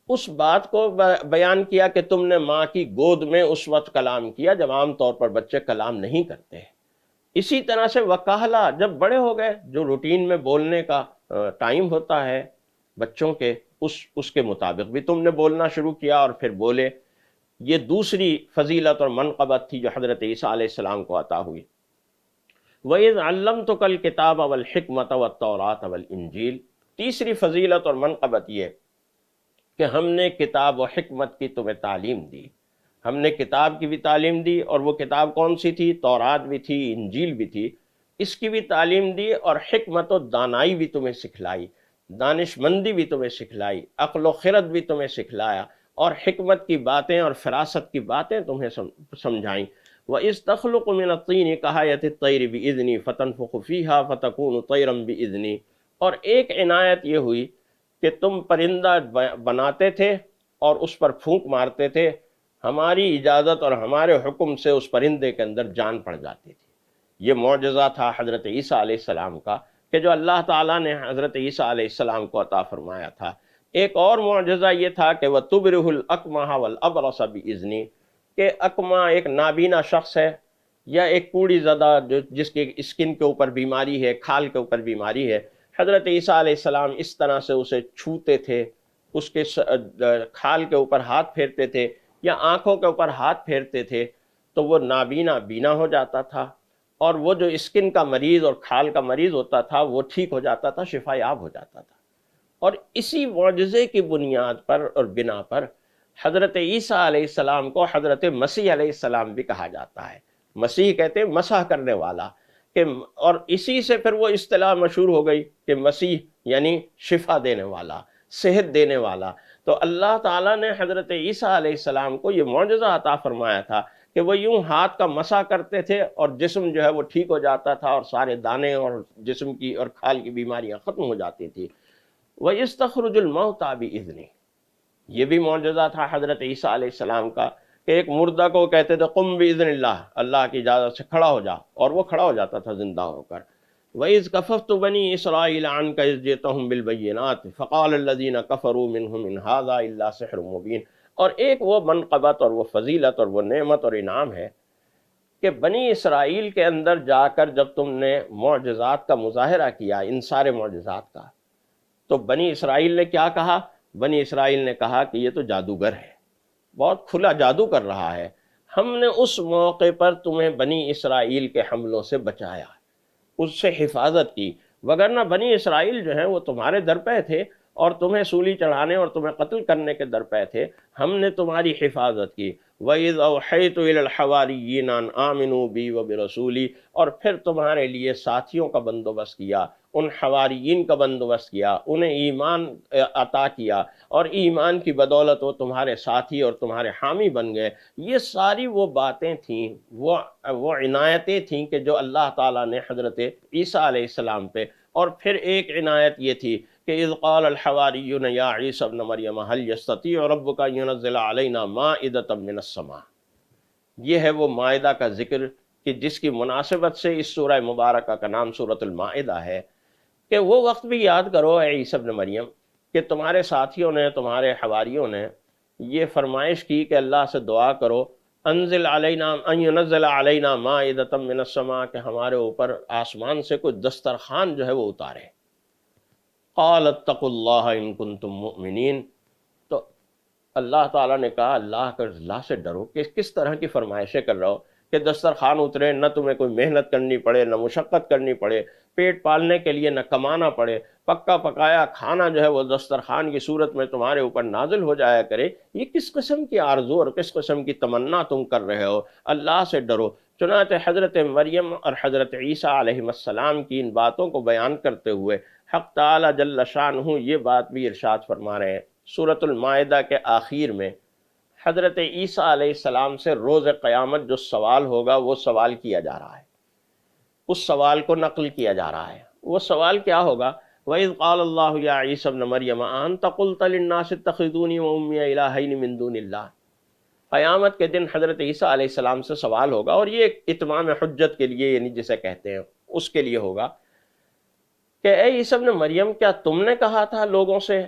اس بات کو بیان کیا کہ تم نے ماں کی گود میں اس وقت کلام کیا جب عام طور پر بچے کلام نہیں کرتے۔ اسی طرح سے وکہلا، جب بڑے ہو گئے، جو روٹین میں بولنے کا ٹائم ہوتا ہے بچوں کے، اس کے مطابق بھی تم نے بولنا شروع کیا اور پھر بولے۔ یہ دوسری فضیلت اور منقبت تھی جو حضرت عیسیٰ علیہ السلام کو عطا ہوئی۔ وَإِذْ عَلَّمْتُكَ الْكِتَابَ وَالْحِكْمَةَ وَالتَّوْرَاةَ وَالْإِنْجِيلَ، تیسری فضیلت اور منقبت یہ کہ ہم نے کتاب و حکمت کی تمہیں تعلیم دی۔ ہم نے کتاب کی بھی تعلیم دی، اور وہ کتاب کون سی تھی؟ تورات بھی تھی، انجیل بھی تھی۔ اس کی بھی تعلیم دی، اور حکمت و دانائی بھی تمہیں سکھلائی، دانش مندی بھی تمہیں سکھلائی، عقل و خرد بھی تمہیں سکھلایا، اور حکمت کی باتیں اور فراست کی باتیں تمہیں سمجھائیں۔ وَإِذْ تَخْلُقُ مِنَ الطِّينِ كَهَيَةِ الطَّيْرِ بِإِذْنِي فَتَنفُخُ فِيهَا فَتَكُونُ طَيْرًا بِإِذْنِي۔ اور ایک عنایت یہ ہوئی کہ تم پرندہ بناتے تھے اور اس پر پھونک مارتے تھے، ہماری اجازت اور ہمارے حکم سے اس پرندے کے اندر جان پڑ جاتی تھی۔ یہ معجزہ تھا حضرت عیسیٰ علیہ السلام کا کہ جو اللہ تعالیٰ نے حضرت عیسیٰ علیہ السلام کو عطا فرمایا تھا۔ ایک اور معجزہ یہ تھا کہ وَتُبْرِئُ الْأَكْمَحَ وَالْأَبْرَصَ بِإِذْنِی، کہ اکمہ ایک نابینا شخص ہے یا ایک کوڑی زدہ جس کے اسکن کے اوپر بیماری ہے، کھال کے اوپر بیماری ہے، حضرت عیسیٰ علیہ السلام اس طرح سے اسے چھوتے تھے، اس کے کھال کے اوپر ہاتھ پھیرتے تھے یا آنکھوں کے اوپر ہاتھ پھیرتے تھے تو وہ نابینا بینا ہو جاتا تھا، اور وہ جو اسکن کا مریض اور کھال کا مریض ہوتا تھا وہ ٹھیک ہو جاتا تھا، شفا یاب ہو جاتا تھا۔ اور اسی معجزے کی بنیاد پر اور بنا پر حضرت عیسیٰ علیہ السلام کو حضرت مسیح علیہ السلام بھی کہا جاتا ہے۔ مسیح کہتے ہیں مسح کرنے والا، کہ اور اسی سے پھر وہ اصطلاح مشہور ہو گئی کہ مسیح یعنی شفا دینے والا، صحت دینے والا۔ تو اللہ تعالیٰ نے حضرت عیسیٰ علیہ السلام کو یہ معجزہ عطا فرمایا تھا کہ وہ یوں ہاتھ کا مسح کرتے تھے اور جسم جو ہے وہ ٹھیک ہو جاتا تھا، اور سارے دانے اور جسم کی اور کھال کی بیماریاں ختم ہو جاتی تھی۔ وَيَسْتَخْرُجُ الْمَوْتَى بِإِذْنِهِ، یہ بھی معجزہ تھا حضرت عیسیٰ علیہ السلام کا کہ ایک مردہ کو کہتے تھے قم بِإِذْنِ اللَّهِ، اللہ کی اجازت سے کھڑا ہو جا، اور وہ کھڑا ہو جاتا تھا زندہ ہو کر۔ وَإِذْ كَفَفْتُ بَنِي إِسْرَائِيلَ عَنْكَ إِذْ جِئْتُهُم بِالْبَيِّنَاتِ فَقَالَ الَّذِينَ كَفَرُوا مِنْهُمْ إِنْ هَذَا إِلَّا سِحْرٌ مُبِينٌ۔ اور ایک وہ منقبت اور وہ فضیلت اور وہ نعمت اور انعام ہے کہ بنی اسرائیل کے اندر جا کر جب تم نے معجزات کا مظاہرہ کیا، ان سارے معجزات کا، تو بنی اسرائیل نے کیا کہا؟ بنی اسرائیل نے کہا کہ یہ تو جادوگر ہے، بہت کھلا جادو کر رہا ہے۔ ہم نے اس موقع پر تمہیں بنی اسرائیل کے حملوں سے بچایا، اس سے حفاظت کی، وگرنہ بنی اسرائیل جو ہیں وہ تمہارے در پہ تھے اور تمہیں سولی چڑھانے اور تمہیں قتل کرنے کے در پہ تھے، ہم نے تمہاری حفاظت کی۔ وَإِذْ أَوْحَيْتُ إِلَى الْحَوَارِيِّينَ أَنْ آمِنُوا بِي وَبِرَسُولِي، اور پھر تمہارے لیے ساتھیوں کا بندوبست کیا، ان حواریین کا بندوبست کیا، انہیں ایمان عطا کیا، اور ایمان کی بدولت وہ تمہارے ساتھی اور تمہارے حامی بن گئے۔ یہ ساری وہ باتیں تھیں، وہ عنایتیں تھیں کہ جو اللہ تعالیٰ نے حضرت عیسیٰ علیہ السلام پہ، اور پھر ایک عنایت یہ تھی کہ اذ قال الحواریون یا عیسی ابن مریم هل یستطیع ربک ان ینزل علینا مائدۃ من السماء۔ یہ ہے وہ مائدہ کا ذکر کہ جس کی مناسبت سے اس سورہ مبارکہ کا نام سورۃ المائدہ ہے، کہ وہ وقت بھی یاد کرو اے عیسی ابن مریم کہ تمہارے ساتھیوں نے، تمہارے حواریوں نے یہ فرمائش کی کہ اللہ سے دعا کرو انزل علینا ان ینزل علینا مائدۃ من السماء، کہ ہمارے اوپر آسمان سے کوئی دسترخوان جو ہے وہ اتارے۔ قال اتقوا اللہ ان کنتم مؤمنین، تو اللہ تعالیٰ نے کہا اللہ سے ڈرو۔ کس طرح کی فرمائشیں کر رہا ہو کہ دسترخوان اترے، نہ تمہیں کوئی محنت کرنی پڑے، نہ مشقت کرنی پڑے، پیٹ پالنے کے لیے نہ کمانا پڑے، پکا پکایا کھانا جو ہے وہ دسترخوان کی صورت میں تمہارے اوپر نازل ہو جایا کرے۔ یہ کس قسم کی آرزو اور کس قسم کی تمنا تم کر رہے ہو؟ اللہ سے ڈرو۔ چنانچہ حضرت مریم اور حضرت عیسیٰ علیہ السلام کی ان باتوں کو بیان کرتے ہوئے حق تعالی جل شانہ یہ بات بھی ارشاد فرما رہے ہیں سورۃ المائدہ کے آخر میں۔ حضرت عیسیٰ علیہ السلام سے روز قیامت جو سوال ہوگا وہ سوال کیا جا رہا ہے، اس سوال کو نقل کیا جا رہا ہے۔ وہ سوال کیا ہوگا؟ وَإِذْ قَالَ اللَّهُ يَا عِيسَى ابْنَ مَرْيَمَ أَأَنْتَ قُلْتَ لِلنَّاسِ اتَّخِذُونِي وَأُمِّيَ إِلَٰهَيْنِ مِن دُونِ اللَّهِ۔ قیامت کے دن حضرت عیسیٰ علیہ السلام سے سوال ہوگا، اور یہ ایک اتمام حجت کے لیے، یعنی جسے کہتے ہیں اس کے لیے ہوگا کہ اے عیسیٰ ابن مریم، کیا تم نے کہا تھا لوگوں سے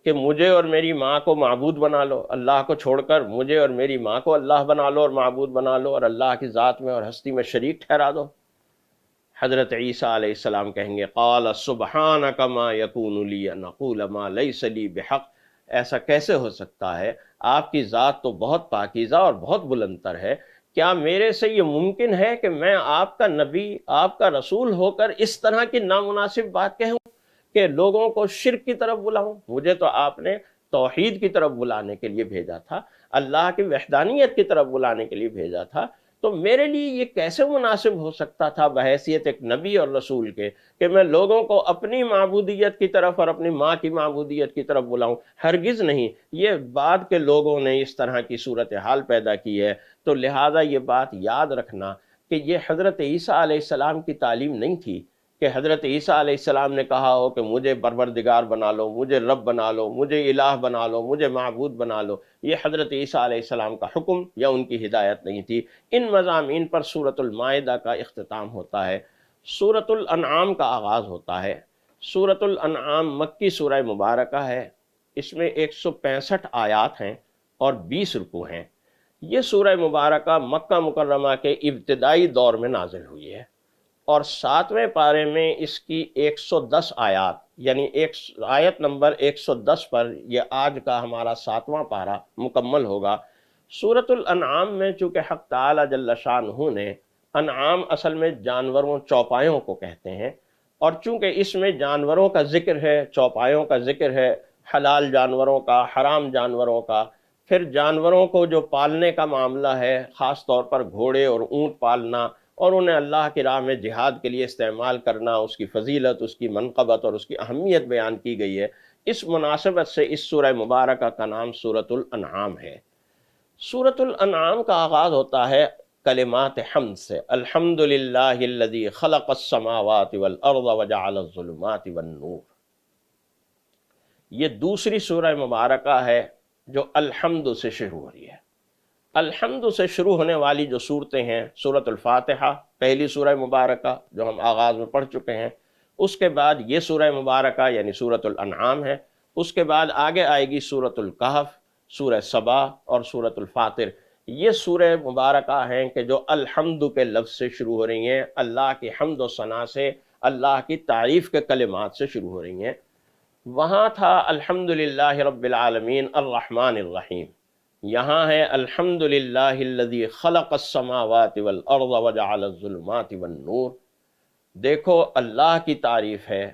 کہ مجھے اور میری ماں کو معبود بنا لو، اللہ کو چھوڑ کر مجھے اور میری ماں کو اللہ بنا لو اور معبود بنا لو، اور اللہ کی ذات میں اور ہستی میں شریک ٹھہرا دو؟ حضرت عیسیٰ علیہ السلام کہیں گے قال سبحانک ما یکون لی ان اقول ما لیس لی بحق، ایسا کیسے ہو سکتا ہے؟ آپ کی ذات تو بہت پاکیزہ اور بہت بلند تر ہے، کیا میرے سے یہ ممکن ہے کہ میں آپ کا نبی، آپ کا رسول ہو کر اس طرح کی نامناسب بات کہوں کہ لوگوں کو شرک کی طرف بلاؤں؟ مجھے تو آپ نے توحید کی طرف بلانے کے لیے بھیجا تھا، اللہ کی وحدانیت کی طرف بلانے کے لیے بھیجا تھا، تو میرے لیے یہ کیسے مناسب ہو سکتا تھا بحیثیت ایک نبی اور رسول کے کہ میں لوگوں کو اپنی معبودیت کی طرف اور اپنی ماں کی معبودیت کی طرف بلاؤں؟ ہرگز نہیں۔ یہ بعد کے لوگوں نے اس طرح کی صورتحال پیدا کی ہے، تو لہٰذا یہ بات یاد رکھنا کہ یہ حضرت عیسیٰ علیہ السلام کی تعلیم نہیں تھی کہ حضرت عیسیٰ علیہ السلام نے کہا ہو کہ مجھے پروردگار بنا لو، مجھے رب بنا لو، مجھے الہ بنا لو، مجھے معبود بنا لو۔ یہ حضرت عیسیٰ علیہ السلام کا حکم یا ان کی ہدایت نہیں تھی۔ ان مضامین پر سورۃ المائدہ کا اختتام ہوتا ہے، سورۃ الانعام کا آغاز ہوتا ہے۔ سورۃ الانعام مکی سورہ مبارکہ ہے، اس میں 165 آیات ہیں اور 20 رکوع ہیں۔ یہ سورہ مبارکہ مکہ مکرمہ کے ابتدائی دور میں نازل ہوئی ہے، اور 7ویں پارے میں اس کی 110 آیات، یعنی آیت نمبر 110 پر یہ آج کا ہمارا 7واں پارہ مکمل ہوگا۔ سورۃ الانعام میں چونکہ حق تعالی جل شانہ نے، انعام اصل میں جانوروں چوپایوں کو کہتے ہیں، اور چونکہ اس میں جانوروں کا ذکر ہے، چوپایوں کا ذکر ہے، حلال جانوروں کا، حرام جانوروں کا، پھر جانوروں کو جو پالنے کا معاملہ ہے، خاص طور پر گھوڑے اور اونٹ پالنا اور انہیں اللہ کی راہ میں جہاد کے لیے استعمال کرنا، اس کی فضیلت، اس کی منقبت اور اس کی اہمیت بیان کی گئی ہے۔ اس مناسبت سے اس سورہ مبارکہ کا نام سورۃ الانعام ہے۔ سورۃ الانعام کا آغاز ہوتا ہے کلمات حمد سے، الحمد للہ الذی خلق السماوات والارض وجعل الظلمات والنور۔ یہ دوسری سورہ مبارکہ ہے جو الحمد سے شروع ہو رہی ہے۔ الحمد سے شروع ہونے والی جو صورتیں ہیں، سورۃ الفاتحہ پہلی سورہ مبارکہ جو ہم آغاز میں پڑھ چکے ہیں، اس کے بعد یہ سورہ مبارکہ یعنی سورۃ الانعام ہے، اس کے بعد آگے آئے گی سورۃ الکہف، سورہ سبا اور سورۃ الفاطر۔ یہ سورہ مبارکہ ہیں کہ جو الحمد کے لفظ سے شروع ہو رہی ہیں، اللہ کی حمد و ثنا سے، اللہ کی تعریف کے کلمات سے شروع ہو رہی ہیں۔ وہاں تھا الحمد للہ رب العالمین الرحمن الرحیم، یہاں ہے الحمد للہ الذی خلق السماوات والارض وجعل الظلمات والنور۔ دیکھو اللہ کی تعریف ہے،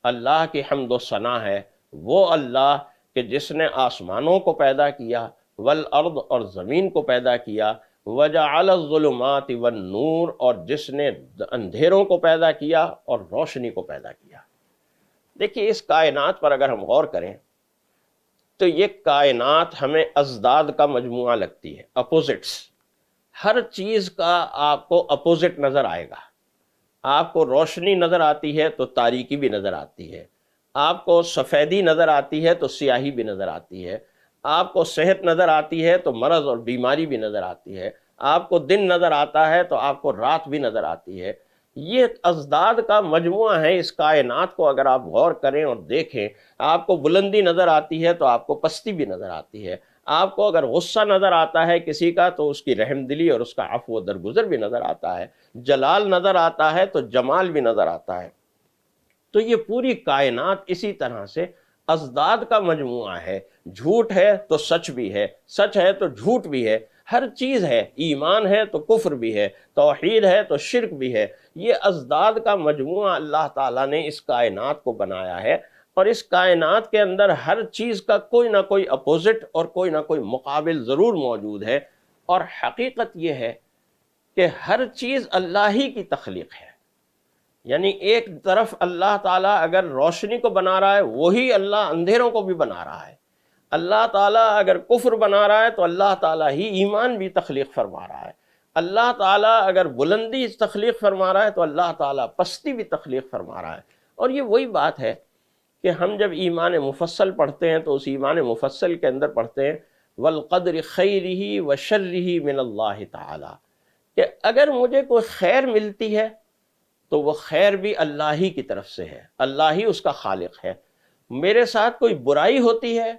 اللہ کی حمد و ثنا ہے، وہ اللہ کہ جس نے آسمانوں کو پیدا کیا، والارض اور زمین کو پیدا کیا، وجعل الظلمات والنور اور جس نے اندھیروں کو پیدا کیا اور روشنی کو پیدا کیا۔ دیکھیے اس کائنات پر اگر ہم غور کریں تو یہ کائنات ہمیں ازداد کا مجموعہ لگتی ہے، اپوزٹس۔ ہر چیز کا آپ کو اپوزٹ نظر آئے گا۔ آپ کو روشنی نظر آتی ہے تو تاریکی بھی نظر آتی ہے، آپ کو سفیدی نظر آتی ہے تو سیاہی بھی نظر آتی ہے، آپ کو صحت نظر آتی ہے تو مرض اور بیماری بھی نظر آتی ہے، آپ کو دن نظر آتا ہے تو آپ کو رات بھی نظر آتی ہے۔ یہ ازداد کا مجموعہ ہے۔ اس کائنات کو اگر آپ غور کریں اور دیکھیں، آپ کو بلندی نظر آتی ہے تو آپ کو پستی بھی نظر آتی ہے، آپ کو اگر غصہ نظر آتا ہے کسی کا تو اس کی رحم دلی اور اس کا عفو و درگزر بھی نظر آتا ہے، جلال نظر آتا ہے تو جمال بھی نظر آتا ہے۔ تو یہ پوری کائنات اسی طرح سے ازداد کا مجموعہ ہے۔ جھوٹ ہے تو سچ بھی ہے، سچ ہے تو جھوٹ بھی ہے، ہر چیز ہے، ایمان ہے تو کفر بھی ہے، توحید ہے تو شرک بھی ہے۔ یہ ازداد کا مجموعہ اللہ تعالیٰ نے اس کائنات کو بنایا ہے، اور اس کائنات کے اندر ہر چیز کا کوئی نہ کوئی اپوزٹ اور کوئی نہ کوئی مقابل ضرور موجود ہے۔ اور حقیقت یہ ہے کہ ہر چیز اللہ ہی کی تخلیق ہے، یعنی ایک طرف اللہ تعالیٰ اگر روشنی کو بنا رہا ہے، وہی اللہ اندھیروں کو بھی بنا رہا ہے۔ اللہ تعالیٰ اگر کفر بنا رہا ہے تو اللہ تعالیٰ ہی ایمان بھی تخلیق فرما رہا ہے۔ اللہ تعالیٰ اگر بلندی تخلیق فرما رہا ہے تو اللہ تعالیٰ پستی بھی تخلیق فرما رہا ہے۔ اور یہ وہی بات ہے کہ ہم جب ایمان مفصل پڑھتے ہیں تو اس ایمان مفصل کے اندر پڑھتے ہیں والقدر خیرہ وشرہ من اللہ تعالیٰ، کہ اگر مجھے کوئی خیر ملتی ہے تو وہ خیر بھی اللہ ہی کی طرف سے ہے، اللہ ہی اس کا خالق ہے۔ میرے ساتھ کوئی برائی ہوتی ہے،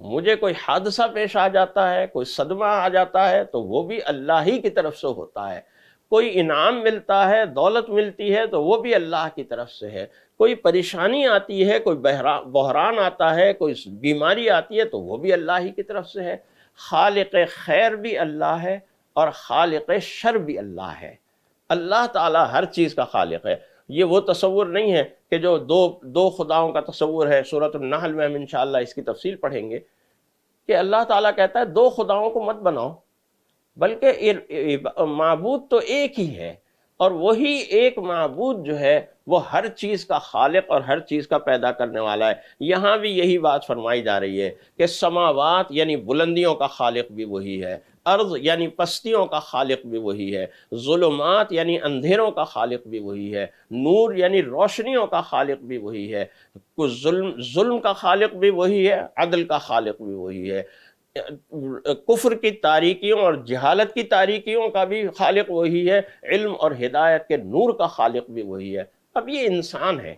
مجھے کوئی حادثہ پیش آ جاتا ہے، کوئی صدمہ آ جاتا ہے تو وہ بھی اللہ ہی کی طرف سے ہوتا ہے۔ کوئی انعام ملتا ہے، دولت ملتی ہے تو وہ بھی اللہ کی طرف سے ہے۔ کوئی پریشانی آتی ہے، کوئی بحران آتا ہے، کوئی بیماری آتی ہے تو وہ بھی اللہ ہی کی طرف سے ہے۔ خالق خیر بھی اللہ ہے اور خالق شر بھی اللہ ہے۔ اللہ تعالیٰ ہر چیز کا خالق ہے۔ یہ وہ تصور نہیں ہے کہ جو دو خداؤں کا تصور ہے۔ سورۃ النحل میں ہم انشاءاللہ اس کی تفصیل پڑھیں گے کہ اللہ تعالیٰ کہتا ہے دو خداؤں کو مت بناؤ، بلکہ معبود تو ایک ہی ہے، اور وہی ایک معبود جو ہے وہ ہر چیز کا خالق اور ہر چیز کا پیدا کرنے والا ہے۔ یہاں بھی یہی بات فرمائی جا رہی ہے کہ سماوات یعنی بلندیوں کا خالق بھی وہی ہے، ارض یعنی پستیوں کا خالق بھی وہی ہے، ظلمات یعنی اندھیروں کا خالق بھی وہی ہے، نور یعنی روشنیوں کا خالق بھی وہی ہے، ظلم کا خالق بھی وہی ہے، عدل کا خالق بھی وہی ہے، کفر کی تاریکیوں اور جہالت کی تاریکیوں کا بھی خالق وہی ہے، علم اور ہدایت کے نور کا خالق بھی وہی ہے۔ اب یہ انسان ہے،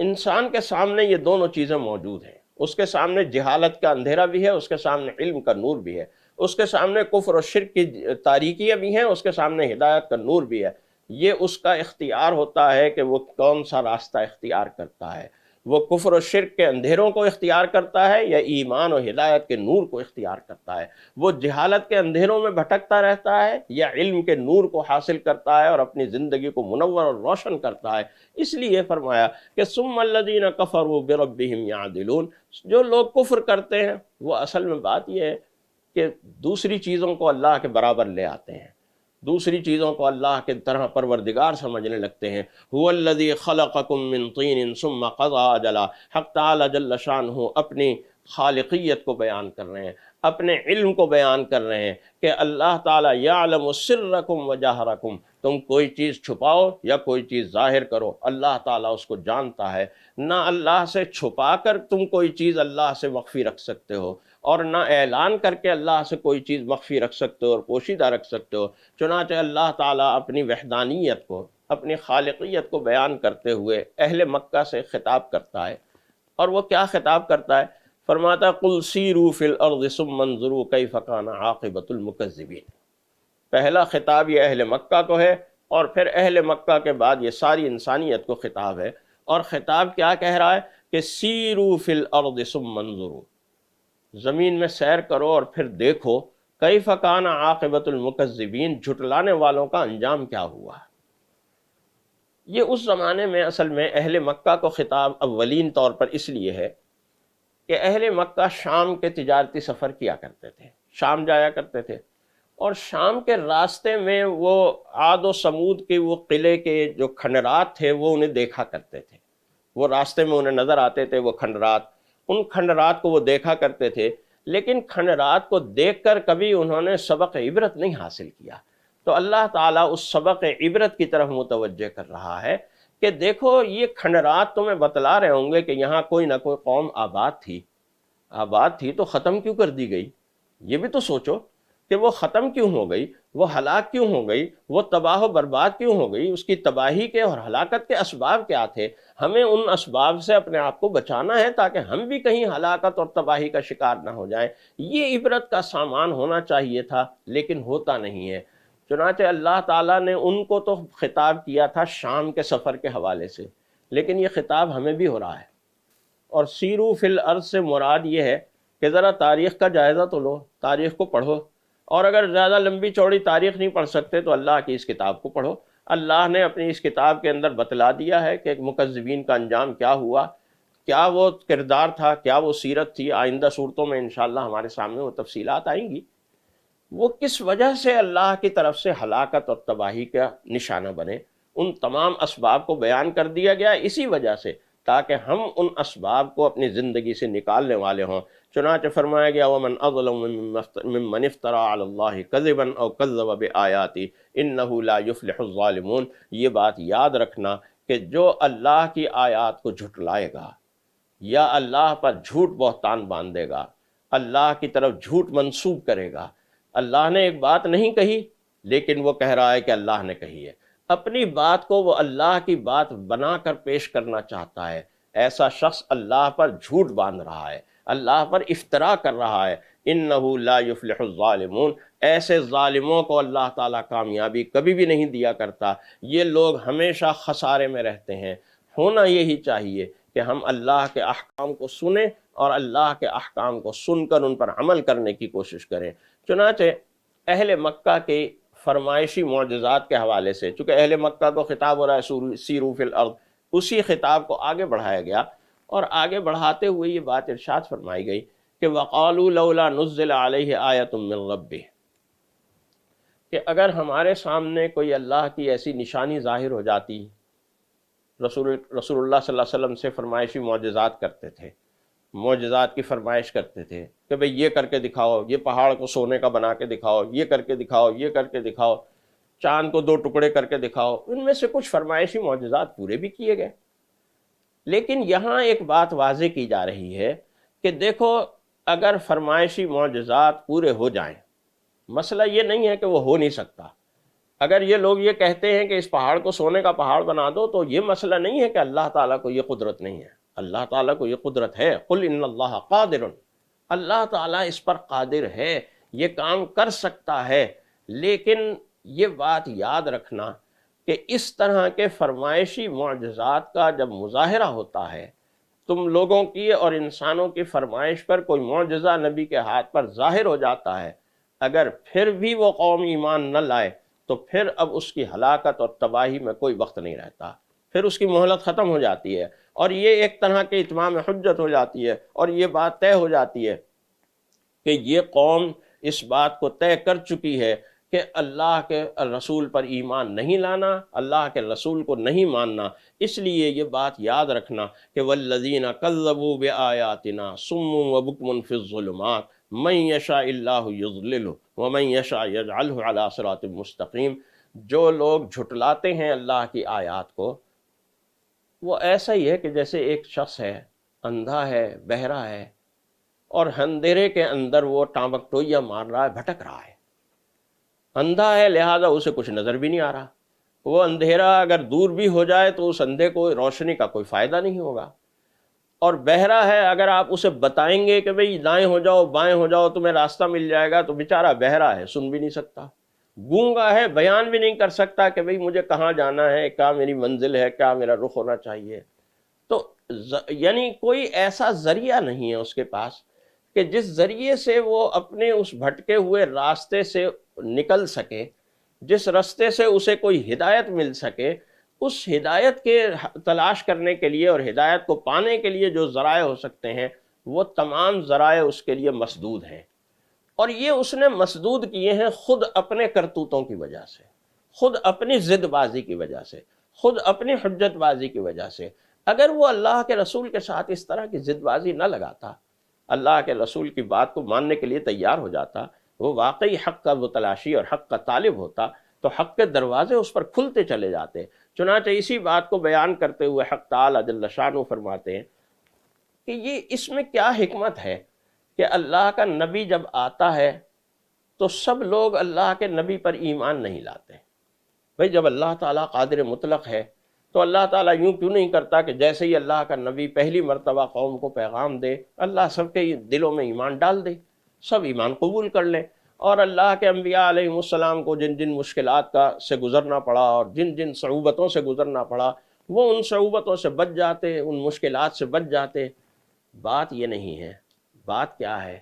انسان کے سامنے یہ دونوں چیزیں موجود ہیں، اس کے سامنے جہالت کا اندھیرا بھی ہے، اس کے سامنے علم کا نور بھی ہے، اس کے سامنے کفر و شرک کی تاریکیاں بھی ہیں، اس کے سامنے ہدایت کا نور بھی ہے۔ یہ اس کا اختیار ہوتا ہے کہ وہ کون سا راستہ اختیار کرتا ہے، وہ کفر و شرک کے اندھیروں کو اختیار کرتا ہے یا ایمان و ہدایت کے نور کو اختیار کرتا ہے، وہ جہالت کے اندھیروں میں بھٹکتا رہتا ہے یا علم کے نور کو حاصل کرتا ہے اور اپنی زندگی کو منور اور روشن کرتا ہے۔ اس لیے فرمایا کہ ثم الذین کفروا بربہم یعدلون، جو لوگ کفر کرتے ہیں وہ اصل میں بات یہ ہے کہ دوسری چیزوں کو اللہ کے برابر لے آتے ہیں، دوسری چیزوں کو اللہ کے طرح پروردگار سمجھنے لگتے ہیں۔ هو الذی خلقکم من طین ثم قضى اجلا، حق تعالی جل شانہ اپنی خالقیت کو بیان کر رہے ہیں، اپنے علم کو بیان کر رہے ہیں کہ اللہ تعالیٰ یعلم سرکم و جہرکم، تم کوئی چیز چھپاؤ یا کوئی چیز ظاہر کرو، اللہ تعالیٰ اس کو جانتا ہے۔ نہ اللہ سے چھپا کر تم کوئی چیز اللہ سے مخفی رکھ سکتے ہو، اور نہ اعلان کر کے اللہ سے کوئی چیز مخفی رکھ سکتے ہو اور پوشیدہ رکھ سکتے ہو۔ چنانچہ اللہ تعالیٰ اپنی وحدانیت کو، اپنی خالقیت کو بیان کرتے ہوئے اہل مکہ سے خطاب کرتا ہے، اور وہ کیا خطاب کرتا ہے؟ فرماتا قل سیروا فی الارض ثم انظروا کیف کان عاقبۃ المکذبین۔ پہلا خطاب یہ اہل مکہ کو ہے، اور پھر اہل مکہ کے بعد یہ ساری انسانیت کو خطاب ہے، اور خطاب کیا کہہ رہا ہے کہ سیروا فی الارض ثم انظروا، زمین میں سیر کرو اور پھر دیکھو کیف کان عاقبۃ المکذبین، جھٹلانے والوں کا انجام کیا ہوا۔ یہ اس زمانے میں اصل میں اہل مکہ کو خطاب اولین طور پر اس لیے ہے کہ اہل مکہ شام کے تجارتی سفر کیا کرتے تھے، شام جایا کرتے تھے، اور شام کے راستے میں وہ عاد و سمود کے وہ قلعے کے جو کھنڈرات تھے وہ انہیں دیکھا کرتے تھے، وہ راستے میں انہیں نظر آتے تھے وہ کھنڈرات، ان کھنڈرات کو وہ دیکھا کرتے تھے، لیکن کھنڈرات کو دیکھ کر کبھی انہوں نے سبق عبرت نہیں حاصل کیا۔ تو اللہ تعالیٰ اس سبق عبرت کی طرف متوجہ کر رہا ہے کہ دیکھو یہ کھنڈرات تمہیں بتلا رہے ہوں گے کہ یہاں کوئی نہ کوئی قوم آباد تھی تو ختم کیوں کر دی گئی؟ یہ بھی تو سوچو کہ وہ ختم کیوں ہو گئی، وہ ہلاک کیوں ہو گئی، وہ تباہ و برباد کیوں ہو گئی، اس کی تباہی کے اور ہلاکت کے اسباب کیا تھے؟ ہمیں ان اسباب سے اپنے آپ کو بچانا ہے تاکہ ہم بھی کہیں ہلاکت اور تباہی کا شکار نہ ہو جائیں۔ یہ عبرت کا سامان ہونا چاہیے تھا، لیکن ہوتا نہیں ہے۔ چنانچہ اللہ تعالیٰ نے ان کو تو خطاب کیا تھا شام کے سفر کے حوالے سے، لیکن یہ خطاب ہمیں بھی ہو رہا ہے۔ اور سیرو فی الارض سے مراد یہ ہے کہ ذرا تاریخ کا جائزہ تو لو، تاریخ کو پڑھو، اور اگر زیادہ لمبی چوڑی تاریخ نہیں پڑھ سکتے تو اللہ کی اس کتاب کو پڑھو۔ اللہ نے اپنی اس کتاب کے اندر بتلا دیا ہے کہ مکذبین کا انجام کیا ہوا، کیا وہ کردار تھا، کیا وہ سیرت تھی۔ آئندہ صورتوں میں انشاءاللہ ہمارے سامنے وہ تفصیلات آئیں گی، وہ کس وجہ سے اللہ کی طرف سے ہلاکت اور تباہی کا نشانہ بنے۔ ان تمام اسباب کو بیان کر دیا گیا اسی وجہ سے تاکہ ہم ان اسباب کو اپنی زندگی سے نکالنے والے ہوں۔ چنانچہ فرمایا گیا وَمَنْ أَظْلَمُ مِمَّنِ افْتَرَىٰ عَلَى اللَّهِ كَذِبًا أَوْ كَذَّبَ بِآيَاتِهِ إِنَّهُ لَا يُفْلِحُ الظَّالِمُونَ۔ یہ بات یاد رکھنا کہ جو اللہ کی آیات کو جھٹلائے گا یا اللہ پر جھوٹ بہتان باندھے گا، اللہ کی طرف جھوٹ منسوب کرے گا، اللہ نے ایک بات نہیں کہی لیکن وہ کہہ رہا ہے کہ اللہ نے کہی ہے، اپنی بات کو وہ اللہ کی بات بنا کر پیش کرنا چاہتا ہے، ایسا شخص اللہ پر جھوٹ باندھ رہا ہے، اللہ پر افترا کر رہا ہے۔ انہ لا یفلح الظالمون، ایسے ظالموں کو اللہ تعالیٰ کامیابی کبھی بھی نہیں دیا کرتا، یہ لوگ ہمیشہ خسارے میں رہتے ہیں۔ ہونا یہی چاہیے کہ ہم اللہ کے احکام کو سنیں اور اللہ کے احکام کو سن کر ان پر عمل کرنے کی کوشش کریں۔ چنانچہ اہل مکہ کے فرمائشی معجزات کے حوالے سے، چونکہ اہل مکہ کو خطاب ہو رہا ہے سیروا فی الارض، اسی خطاب کو آگے بڑھایا گیا، اور آگے بڑھاتے ہوئے یہ بات ارشاد فرمائی گئی کہ وَقَالُوا لَوْلَا نُزِّلَ عَلَيْهِ آیَةٌ مِّن رَّبِّهِ، کہ اگر ہمارے سامنے کوئی اللہ کی ایسی نشانی ظاہر ہو جاتی، رسول اللہ صلی اللہ علیہ وسلم سے فرمائشی معجزات کرتے تھے، معجزات کی فرمائش کرتے تھے کہ بھئی یہ کر کے دکھاؤ، یہ پہاڑ کو سونے کا بنا کے دکھاؤ، یہ کر کے دکھاؤ، یہ کر کے دکھاؤ، چاند کو 2 ٹکڑے کر کے دکھاؤ۔ ان میں سے کچھ فرمائشی معجزات پورے بھی کیے گئے، لیکن یہاں ایک بات واضح کی جا رہی ہے کہ دیکھو، اگر فرمائشی معجزات پورے ہو جائیں، مسئلہ یہ نہیں ہے کہ وہ ہو نہیں سکتا۔ اگر یہ لوگ یہ کہتے ہیں کہ اس پہاڑ کو سونے کا پہاڑ بنا دو، تو یہ مسئلہ نہیں ہے کہ اللہ تعالیٰ کو یہ قدرت نہیں ہے، اللہ تعالیٰ کو یہ قدرت ہے۔ قل ان اللہ قادر، اللہ تعالیٰ اس پر قادر ہے، یہ کام کر سکتا ہے۔ لیکن یہ بات یاد رکھنا کہ اس طرح کے فرمائشی معجزات کا جب مظاہرہ ہوتا ہے، تم لوگوں کی اور انسانوں کی فرمائش پر کوئی معجزہ نبی کے ہاتھ پر ظاہر ہو جاتا ہے، اگر پھر بھی وہ قوم ایمان نہ لائے تو پھر اب اس کی ہلاکت اور تباہی میں کوئی وقت نہیں رہتا، پھر اس کی مہلت ختم ہو جاتی ہے، اور یہ ایک طرح کے اتمام حجت ہو جاتی ہے، اور یہ بات طے ہو جاتی ہے کہ یہ قوم اس بات کو طے کر چکی ہے کہ اللہ کے رسول پر ایمان نہیں لانا، اللہ کے رسول کو نہیں ماننا۔ اس لیے یہ بات یاد رکھنا کہ والذین کذبوا بآیاتنا صم وبکم فی الظلمات من یشاء اللہ یضللہ ومن یشاء یجعلہ علی صراط مستقیم۔ جو لوگ جھٹلاتے ہیں اللہ کی آیات کو، وہ ایسا ہی ہے کہ جیسے ایک شخص ہے، اندھا ہے، بہرا ہے، اور اندھیرے کے اندر وہ ٹامک ٹوئیاں مار رہا ہے، بھٹک رہا ہے۔ اندھا ہے لہذا اسے کچھ نظر بھی نہیں آ رہا، وہ اندھیرا اگر دور بھی ہو جائے تو اس اندھے کو روشنی کا کوئی فائدہ نہیں ہوگا۔ اور بہرا ہے، اگر آپ اسے بتائیں گے کہ بھئی دائیں ہو جاؤ بائیں ہو جاؤ تمہیں راستہ مل جائے گا، تو بیچارہ بہرا ہے، سن بھی نہیں سکتا۔ گونگا ہے، بیان بھی نہیں کر سکتا کہ بھئی مجھے کہاں جانا ہے، کیا میری منزل ہے، کیا میرا رخ ہونا چاہیے۔ تو یعنی کوئی ایسا ذریعہ نہیں ہے اس کے پاس کہ جس ذریعے سے وہ اپنے اس بھٹکے ہوئے راستے سے نکل سکے، جس راستے سے اسے کوئی ہدایت مل سکے۔ اس ہدایت کے تلاش کرنے کے لیے اور ہدایت کو پانے کے لیے جو ذرائع ہو سکتے ہیں، وہ تمام ذرائع اس کے لیے مسدود ہیں، اور یہ اس نے مسدود کیے ہیں خود اپنے کرتوتوں کی وجہ سے، خود اپنی ضد بازی کی وجہ سے، خود اپنی حجت بازی کی وجہ سے۔ اگر وہ اللہ کے رسول کے ساتھ اس طرح کی ضد بازی نہ لگاتا، اللہ کے رسول کی بات کو ماننے کے لیے تیار ہو جاتا، وہ واقعی حق کا متلاشی اور حق کا طالب ہوتا، تو حق کے دروازے اس پر کھلتے چلے جاتے۔ چنانچہ اسی بات کو بیان کرتے ہوئے حق تعالی جل شانہ فرماتے ہیں کہ یہ اس میں کیا حکمت ہے کہ اللہ کا نبی جب آتا ہے تو سب لوگ اللہ کے نبی پر ایمان نہیں لاتے۔ بھئی جب اللہ تعالیٰ قادر مطلق ہے تو اللہ تعالیٰ یوں کیوں نہیں کرتا کہ جیسے ہی اللہ کا نبی پہلی مرتبہ قوم کو پیغام دے، اللہ سب کے دلوں میں ایمان ڈال دے، سب ایمان قبول کر لیں، اور اللہ کے انبیاء علیہ السلام کو جن جن مشکلات سے گزرنا پڑا اور جن جن صعوبتوں سے گزرنا پڑا، وہ ان صعوبتوں سے بچ جاتے، ان مشکلات سے بچ جاتے۔ بات یہ نہیں ہے، بات کیا ہے؟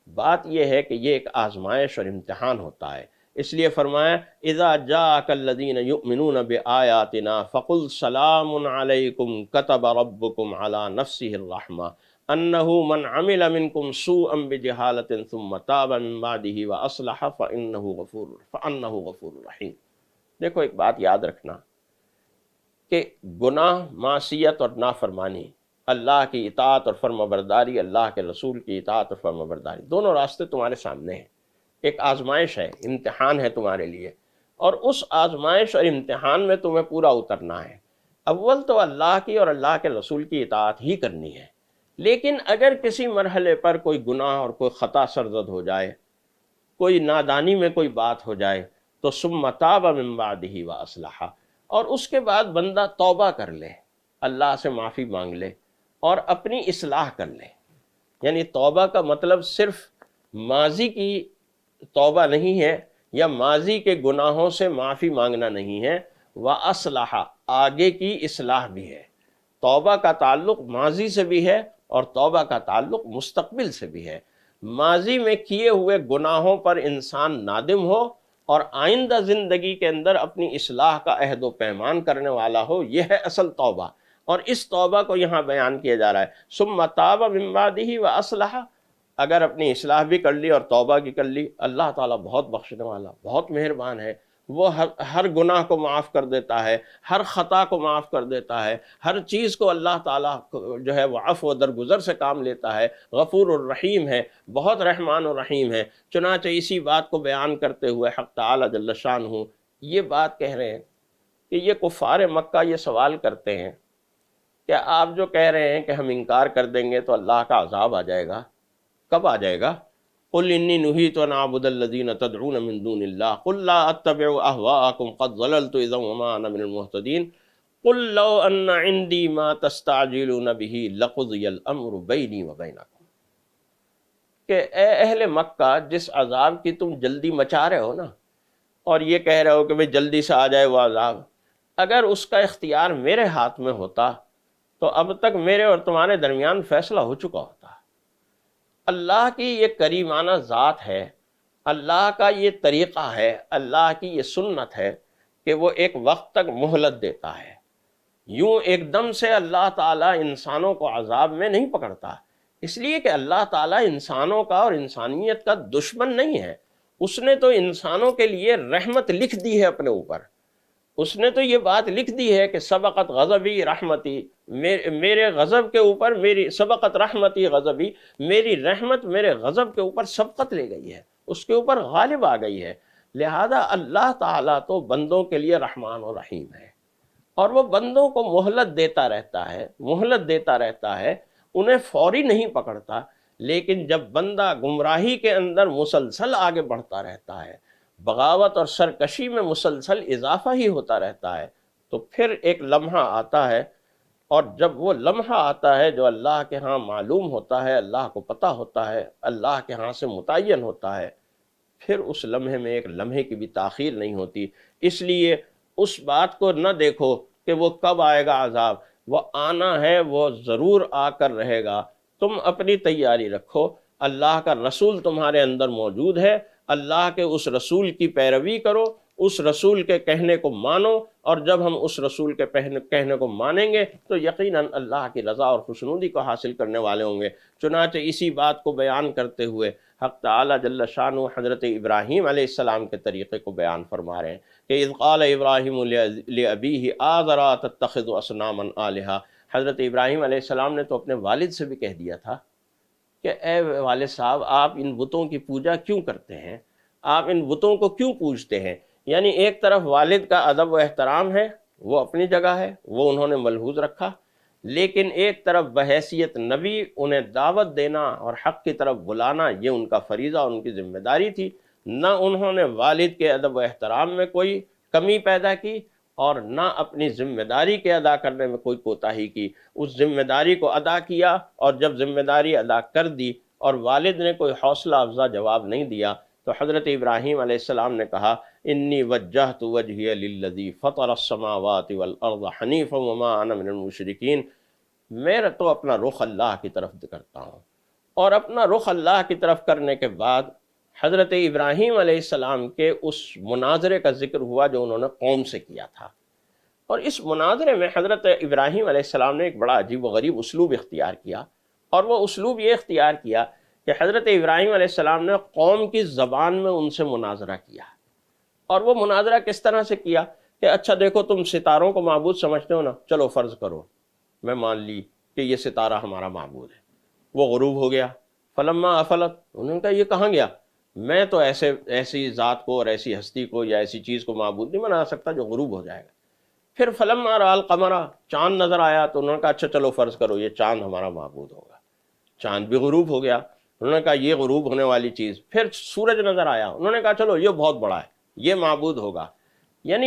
بات یہ ہے کہ یہ ایک آزمائش اور امتحان ہوتا ہے۔ اس لیے فرمایا اذا جاءک الذین یؤمنون بآیاتنا فقل سلام علیکم کتب ربکم علی نفسہ الرحمہ انہ من عمل منکم سوءا بجہالۃ ثم تاب من بعدہ واصلح فانہ غفور رحیم۔ دیکھو ایک بات یاد رکھنا کہ گناہ، معصیت اور نافرمانی، اللہ کی اطاعت اور فرمانبرداری، اللہ کے رسول کی اطاعت اور فرمانبرداری، دونوں راستے تمہارے سامنے ہیں۔ ایک آزمائش ہے، امتحان ہے تمہارے لیے، اور اس آزمائش اور امتحان میں تمہیں پورا اترنا ہے۔ اول تو اللہ کی اور اللہ کے رسول کی اطاعت ہی کرنی ہے، لیکن اگر کسی مرحلے پر کوئی گناہ اور کوئی خطا سرزد ہو جائے، کوئی نادانی میں کوئی بات ہو جائے، تو ثم تاب من بعدہ واصلح، اور اس کے بعد بندہ توبہ کر لے، اللہ سے معافی مانگ لے اور اپنی اصلاح کر لے۔ یعنی توبہ کا مطلب صرف ماضی کی توبہ نہیں ہے، یا ماضی کے گناہوں سے معافی مانگنا نہیں ہے، وَأَصْلَحَ آگے کی اصلاح بھی ہے۔ توبہ کا تعلق ماضی سے بھی ہے اور توبہ کا تعلق مستقبل سے بھی ہے۔ ماضی میں کیے ہوئے گناہوں پر انسان نادم ہو اور آئندہ زندگی کے اندر اپنی اصلاح کا عہد و پیمان کرنے والا ہو، یہ ہے اصل توبہ، اور اس توبہ کو یہاں بیان کیا جا رہا ہے ثم تاب من بعدہ واصلح۔ اگر اپنی اصلاح بھی کر لی اور توبہ بھی کر لی، اللہ تعالیٰ بہت بخشنے والا، بہت مہربان ہے، وہ ہر گناہ کو معاف کر دیتا ہے، ہر خطا کو معاف کر دیتا ہے، ہر چیز کو اللہ تعالیٰ جو ہے وہ عفو و درگزر سے کام لیتا ہے، غفور الرحیم ہے، بہت رحمان الرحیم ہے۔ چنانچہ اسی بات کو بیان کرتے ہوئے حق تعالیٰ جل شانہ یہ بات کہہ رہے ہیں کہ یہ کفار مکہ یہ سوال کرتے ہیں کہ آپ جو کہہ رہے ہیں کہ ہم انکار کر دیں گے تو اللہ کا عذاب آ جائے گا، کب آ جائے گا؟ قل انی نہیت ان اعبد الذین تدعون من دون اللہ قل لا اتبع اہواءکم قد ضللت اذا وما انا من المہتدین قل لو ان عندی ما تستعجلون به لقضی الامر بینی وبینکم، کہ اے اہل مکہ جس عذاب کی تم جلدی مچا رہے ہو نا، اور یہ کہہ رہے ہو کہ بھئی جلدی سے آ جائے وہ عذاب، اگر اس کا اختیار میرے ہاتھ میں ہوتا تو اب تک میرے اور تمہارے درمیان فیصلہ ہو چکا ہوتا۔ اللہ کی یہ کریمانہ ذات ہے، اللہ کا یہ طریقہ ہے، اللہ کی یہ سنت ہے کہ وہ ایک وقت تک مہلت دیتا ہے۔ یوں ایک دم سے اللہ تعالیٰ انسانوں کو عذاب میں نہیں پکڑتا، اس لیے کہ اللہ تعالیٰ انسانوں کا اور انسانیت کا دشمن نہیں ہے۔ اس نے تو انسانوں کے لیے رحمت لکھ دی ہے اپنے اوپر، اس نے تو یہ بات لکھ دی ہے کہ سبقت غضبی رحمتی، میرے غضب کے اوپر میری سبقت رحمتی غضبی، میری رحمت میرے غضب کے اوپر سبقت لے گئی ہے، اس کے اوپر غالب آ گئی ہے۔ لہذا اللہ تعالیٰ تو بندوں کے لیے رحمان و رحیم ہے، اور وہ بندوں کو مہلت دیتا رہتا ہے، مہلت دیتا رہتا ہے، انہیں فوری نہیں پکڑتا، لیکن جب بندہ گمراہی کے اندر مسلسل آگے بڑھتا رہتا ہے، بغاوت اور سرکشی میں مسلسل اضافہ ہی ہوتا رہتا ہے، تو پھر ایک لمحہ آتا ہے، اور جب وہ لمحہ آتا ہے جو اللہ کے ہاں معلوم ہوتا ہے، اللہ کو پتہ ہوتا ہے، اللہ کے ہاں سے متعین ہوتا ہے، پھر اس لمحے میں ایک لمحے کی بھی تاخیر نہیں ہوتی۔ اس لیے اس بات کو نہ دیکھو کہ وہ کب آئے گا عذاب، وہ آنا ہے، وہ ضرور آ کر رہے گا۔ تم اپنی تیاری رکھو، اللہ کا رسول تمہارے اندر موجود ہے، اللہ کے اس رسول کی پیروی کرو، اس رسول کے کہنے کو مانو، اور جب ہم اس رسول کے کہنے کو مانیں گے تو یقیناً اللہ کی رضا اور خوشنودی کو حاصل کرنے والے ہوں گے۔ چنانچہ اسی بات کو بیان کرتے ہوئے حق تعالیٰ جل شانہ حضرت ابراہیم علیہ السلام کے طریقے کو بیان فرما رہے ہیں کہ اذ قال ابراہیم لأبیہ آذر تتخذ اصناما آلہہ، حضرت ابراہیم علیہ السلام نے تو اپنے والد سے بھی کہہ دیا تھا کہ اے والد صاحب، آپ ان بتوں کی پوجا کیوں کرتے ہیں، آپ ان بتوں کو کیوں پوجتے ہیں؟ یعنی ایک طرف والد کا ادب و احترام ہے، وہ اپنی جگہ ہے، وہ انہوں نے ملحوظ رکھا، لیکن ایک طرف بحیثیت نبی انہیں دعوت دینا اور حق کی طرف بلانا یہ ان کا فریضہ، ان کی ذمہ داری تھی۔ نہ انہوں نے والد کے ادب و احترام میں کوئی کمی پیدا کی اور نہ اپنی ذمہ داری کے ادا کرنے میں کوئی کوتاہی کی، اس ذمہ داری کو ادا کیا، اور جب ذمہ داری ادا کر دی اور والد نے کوئی حوصلہ افزا جواب نہیں دیا تو حضرت ابراہیم علیہ السلام نے کہا انی وجہت وجہی للذی فطر السماوات والارض حنیفا وما انا من المشرکین، میں تو اپنا رخ اللہ کی طرف کرتا ہوں۔ اور اپنا رخ اللہ کی طرف کرنے کے بعد حضرت ابراہیم علیہ السلام کے اس مناظرے کا ذکر ہوا جو انہوں نے قوم سے کیا تھا، اور اس مناظرے میں حضرت ابراہیم علیہ السلام نے ایک بڑا عجیب و غریب اسلوب اختیار کیا، اور وہ اسلوب یہ اختیار کیا کہ حضرت ابراہیم علیہ السلام نے قوم کی زبان میں ان سے مناظرہ کیا۔ اور وہ مناظرہ کس طرح سے کیا کہ اچھا دیکھو، تم ستاروں کو معبود سمجھتے ہو نا، چلو فرض کرو میں مان لی کہ یہ ستارہ ہمارا معبود ہے، وہ غروب ہو گیا، فلما افلت، انہوں نے کہا یہ کہاں گیا، میں تو ایسی ذات کو اور ایسی ہستی کو یا ایسی چیز کو معبود نہیں بنا سکتا جو غروب ہو جائے گا۔ پھر فلما رأى القمر، چاند نظر آیا تو انہوں نے کہا اچھا چلو فرض کرو یہ چاند ہمارا معبود ہوگا، چاند بھی غروب ہو گیا، انہوں نے کہا یہ غروب ہونے والی چیز۔ پھر سورج نظر آیا، انہوں نے کہا چلو یہ بہت بڑا ہے، یہ معبود ہوگا۔ یعنی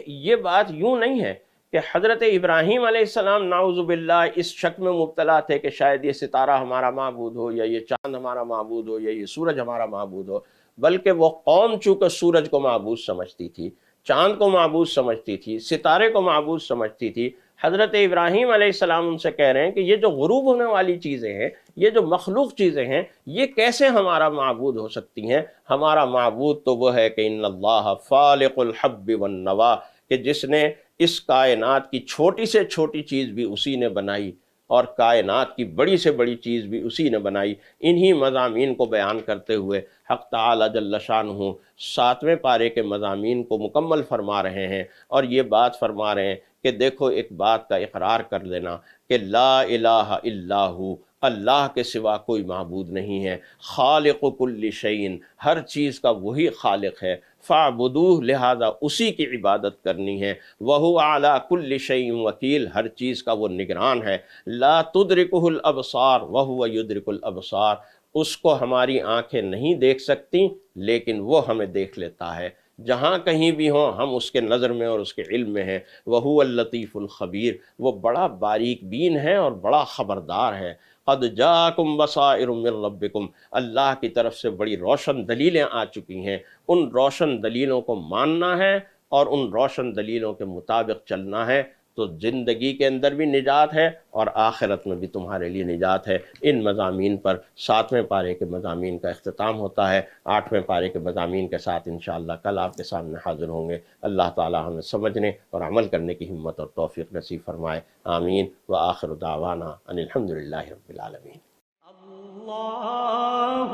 یہ بات یوں نہیں ہے کہ حضرت ابراہیم علیہ السلام نعوذ باللہ اس شک میں مبتلا تھے کہ شاید یہ ستارہ ہمارا معبود ہو، یا یہ چاند ہمارا معبود ہو، یا یہ سورج ہمارا معبود ہو، بلکہ وہ قوم چونکہ سورج کو معبود سمجھتی تھی، چاند کو معبود سمجھتی تھی، ستارے کو معبود سمجھتی تھی، حضرت ابراہیم علیہ السلام ان سے کہہ رہے ہیں کہ یہ جو غروب ہونے والی چیزیں ہیں، یہ جو مخلوق چیزیں ہیں، یہ کیسے ہمارا معبود ہو سکتی ہیں؟ ہمارا معبود تو وہ ہے کہ ان اللہ فالق الحب والنوا، کہ جس نے اس کائنات کی چھوٹی سے چھوٹی چیز بھی اسی نے بنائی، اور کائنات کی بڑی سے بڑی چیز بھی اسی نے بنائی۔ انہی مضامین کو بیان کرتے ہوئے حق تعالی جل شانہ 7ویں پارے کے مضامین کو مکمل فرما رہے ہیں، اور یہ بات فرما رہے ہیں کہ دیکھو ایک بات کا اقرار کر لینا کہ لا الہ الا ہو، اللہ کے سوا کوئی معبود نہیں ہے، خالق کل شیء، ہر چیز کا وہی خالق ہے، فاعبدوہ، لہذا اسی کی عبادت کرنی ہے، وہو علی کل شیء وکیل، ہر چیز کا وہ نگران ہے، لا تدرکہ الابصار وہو یدرک الابصار، اس کو ہماری آنکھیں نہیں دیکھ سکتی لیکن وہ ہمیں دیکھ لیتا ہے، جہاں کہیں بھی ہوں ہم اس کے نظر میں اور اس کے علم میں ہیں، وہو اللطیف الخبیر، وہ بڑا باریک بین ہے اور بڑا خبردار ہے۔ قد جاءکم بصائر من ربکم، اللہ کی طرف سے بڑی روشن دلیلیں آ چکی ہیں، ان روشن دلیلوں کو ماننا ہے اور ان روشن دلیلوں کے مطابق چلنا ہے، تو زندگی کے اندر بھی نجات ہے اور آخرت میں بھی تمہارے لیے نجات ہے۔ ان مضامین پر 7ویں پارے کے مضامین کا اختتام ہوتا ہے۔ 8ویں پارے کے مضامین کے ساتھ انشاءاللہ کل آپ کے سامنے حاضر ہوں گے۔ اللہ تعالی ہمیں سمجھنے اور عمل کرنے کی ہمت اور توفیق نصیب فرمائے، آمین۔ وآخر دعوانا ان الحمدللہ رب العالمین۔ اللہ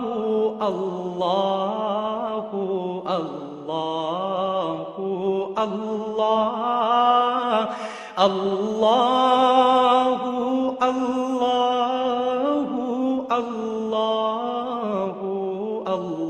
اللہ اللہ اللہ اللہ اللہ اللہ اللہ